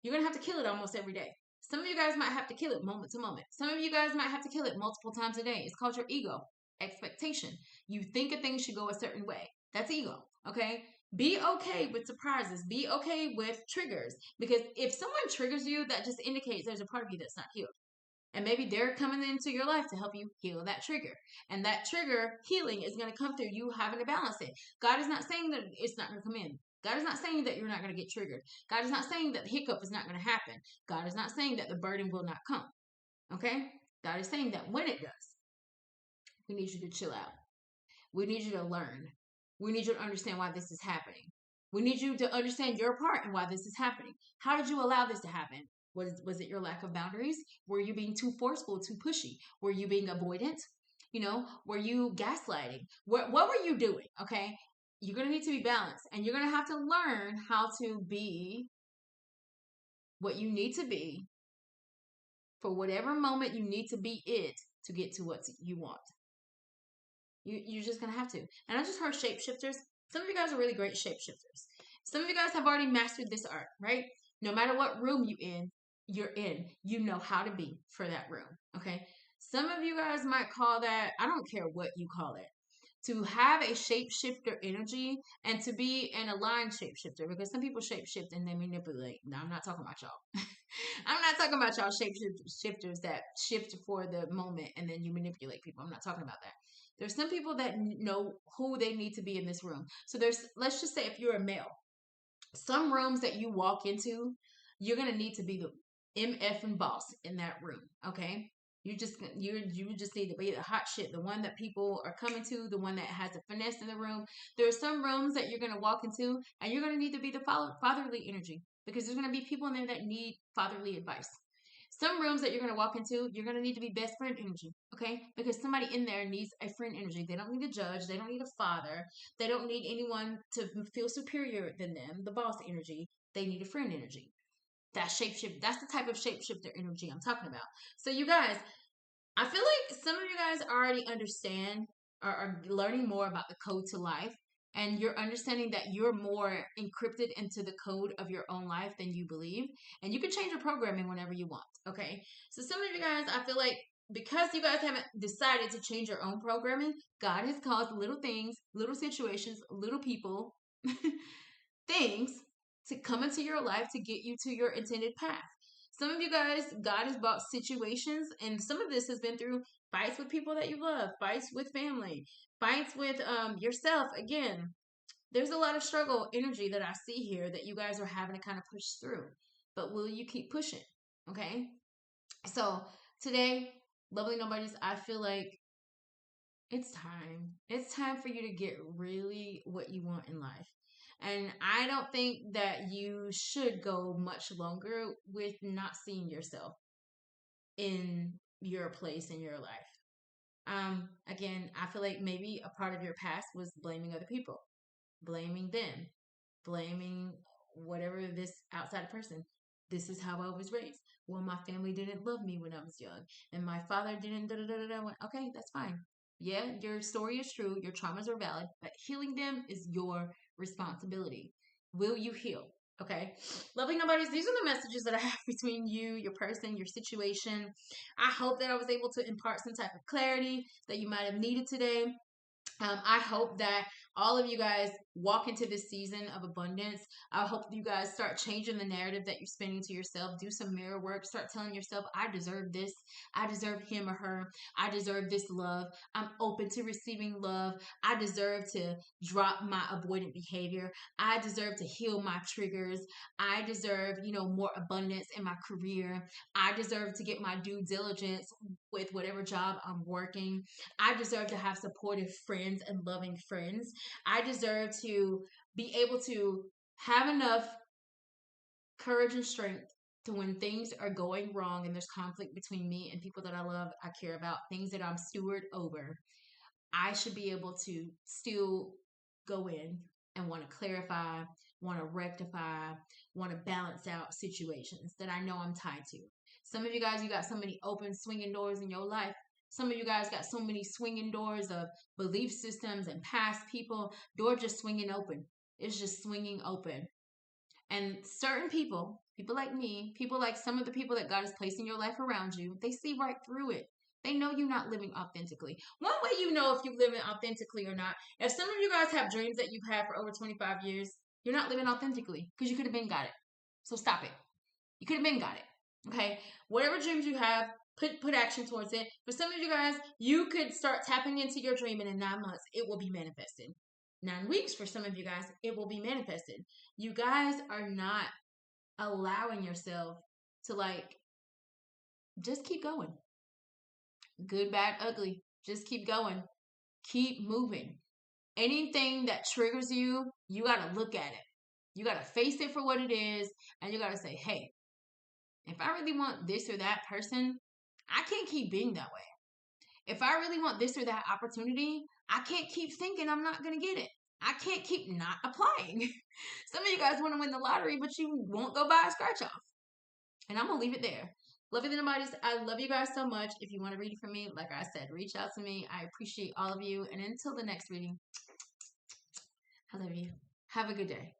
you're going to have to kill it almost every day. Some of you guys might have to kill it moment to moment. Some of you guys might have to kill it multiple times a day. It's called your ego, expectation. You think a thing should go a certain way. That's ego, okay? Be okay with surprises. Be okay with triggers. Because if someone triggers you, that just indicates there's a part of you that's not healed. And maybe they're coming into your life to help you heal that trigger. And that trigger healing is going to come through you having to balance it. God is not saying that it's not going to come in. God is not saying that you're not going to get triggered. God is not saying that the hiccup is not going to happen. God is not saying that the burden will not come. Okay? God is saying that when it does, we need you to chill out. We need you to learn. We need you to understand why this is happening. We need you to understand your part and why this is happening. How did you allow this to happen? Was it your lack of boundaries? Were you being too forceful, too pushy? Were you being avoidant? Were you gaslighting? What were you doing? Okay. You're going to need to be balanced, and you're going to have to learn how to be what you need to be for whatever moment you need to be it to get to what you want. You're just going to have to. And I just heard shapeshifters. Some of you guys are really great shapeshifters. Some of you guys have already mastered this art, right? No matter what room you're in, you know how to be for that room, okay? Some of you guys might call that, I don't care what you call it, to have a shapeshifter energy and to be an aligned shapeshifter, because some people shapeshift and they manipulate. Now, I'm not talking about y'all. I'm not talking about y'all shapeshifters that shift for the moment and then you manipulate people. I'm not talking about that. There's some people that know who they need to be in this room. So let's just say if you're a male, some rooms that you walk into, you're going to need to be the MF and boss in that room, okay? You just need to be the hot shit, the one that people are coming to, the one that has the finesse in the room. There are some rooms that you're going to walk into, and you're going to need to be the fatherly energy, because there's going to be people in there that need fatherly advice. Some rooms that you're going to walk into, you're going to need to be best friend energy, okay? Because somebody in there needs a friend energy. They don't need a judge. They don't need a father. They don't need anyone to feel superior than them, the boss energy. They need a friend energy. That shapeshift, that's the type of shapeshifter energy I'm talking about. So you guys, I feel like some of you guys already understand or are learning more about the code to life, and you're understanding that you're more encrypted into the code of your own life than you believe, and you can change your programming whenever you want, okay? So some of you guys, I feel like because you guys haven't decided to change your own programming, God has caused little things, little situations, little people, things to come into your life to get you to your intended path. Some of you guys, God has brought situations, and some of this has been through fights with people that you love, fights with family, fights with yourself. Again, there's a lot of struggle energy that I see here that you guys are having to kind of push through. But will you keep pushing? Okay? So today, lovely nobodies, I feel like it's time. It's time for you to get really what you want in life. And I don't think that you should go much longer with not seeing yourself in your place in your life. Again, I feel like maybe a part of your past was blaming other people, blaming them, blaming whatever this outside person. This is how I was raised. Well, my family didn't love me when I was young, and my father didn't. Okay, that's fine. Yeah, your story is true. Your traumas are valid, but healing them is your responsibility. Will you heal? Okay. Lovely nobodies, these are the messages that I have between you, your person, your situation. I hope that I was able to impart some type of clarity that you might have needed today. I hope that all of you guys walk into this season of abundance. I hope you guys start changing the narrative that you're spinning to yourself. Do some mirror work. Start telling yourself, I deserve this. I deserve him or her. I deserve this love. I'm open to receiving love. I deserve to drop my avoidant behavior. I deserve to heal my triggers. I deserve, more abundance in my career. I deserve to get my due diligence with whatever job I'm working. I deserve to have supportive friends and loving friends. I deserve to be able to have enough courage and strength to, when things are going wrong and there's conflict between me and people that I love, I care about, things that I'm steward over, I should be able to still go in and want to clarify, want to rectify, want to balance out situations that I know I'm tied to. Some of you guys, you got so many open swinging doors in your life. Some of you guys got so many swinging doors of belief systems and past people. Door just swinging open. It's just swinging open. And certain people like me, people like some of the people that God has placed in your life around you, they see right through it. They know you're not living authentically. One way you know if you're living authentically or not, if some of you guys have dreams that you've had for over 25 years, you're not living authentically because you could have been got it. So stop it. You could have been got it. Okay? Whatever dreams you have, Put action towards it. For some of you guys, you could start tapping into your dream, and in 9 months, it will be manifested. 9 weeks for some of you guys, it will be manifested. You guys are not allowing yourself to just keep going. Good, bad, ugly. Just keep going. Keep moving. Anything that triggers you, you got to look at it. You got to face it for what it is. And you got to say, hey, if I really want this or that person, I can't keep being that way. If I really want this or that opportunity, I can't keep thinking I'm not going to get it. I can't keep not applying. Some of you guys want to win the lottery, but you won't go buy a scratch off. And I'm going to leave it there. Love you, nobodies. I love you guys so much. If you want to read from me, like I said, reach out to me. I appreciate all of you. And until the next reading, I love you. Have a good day.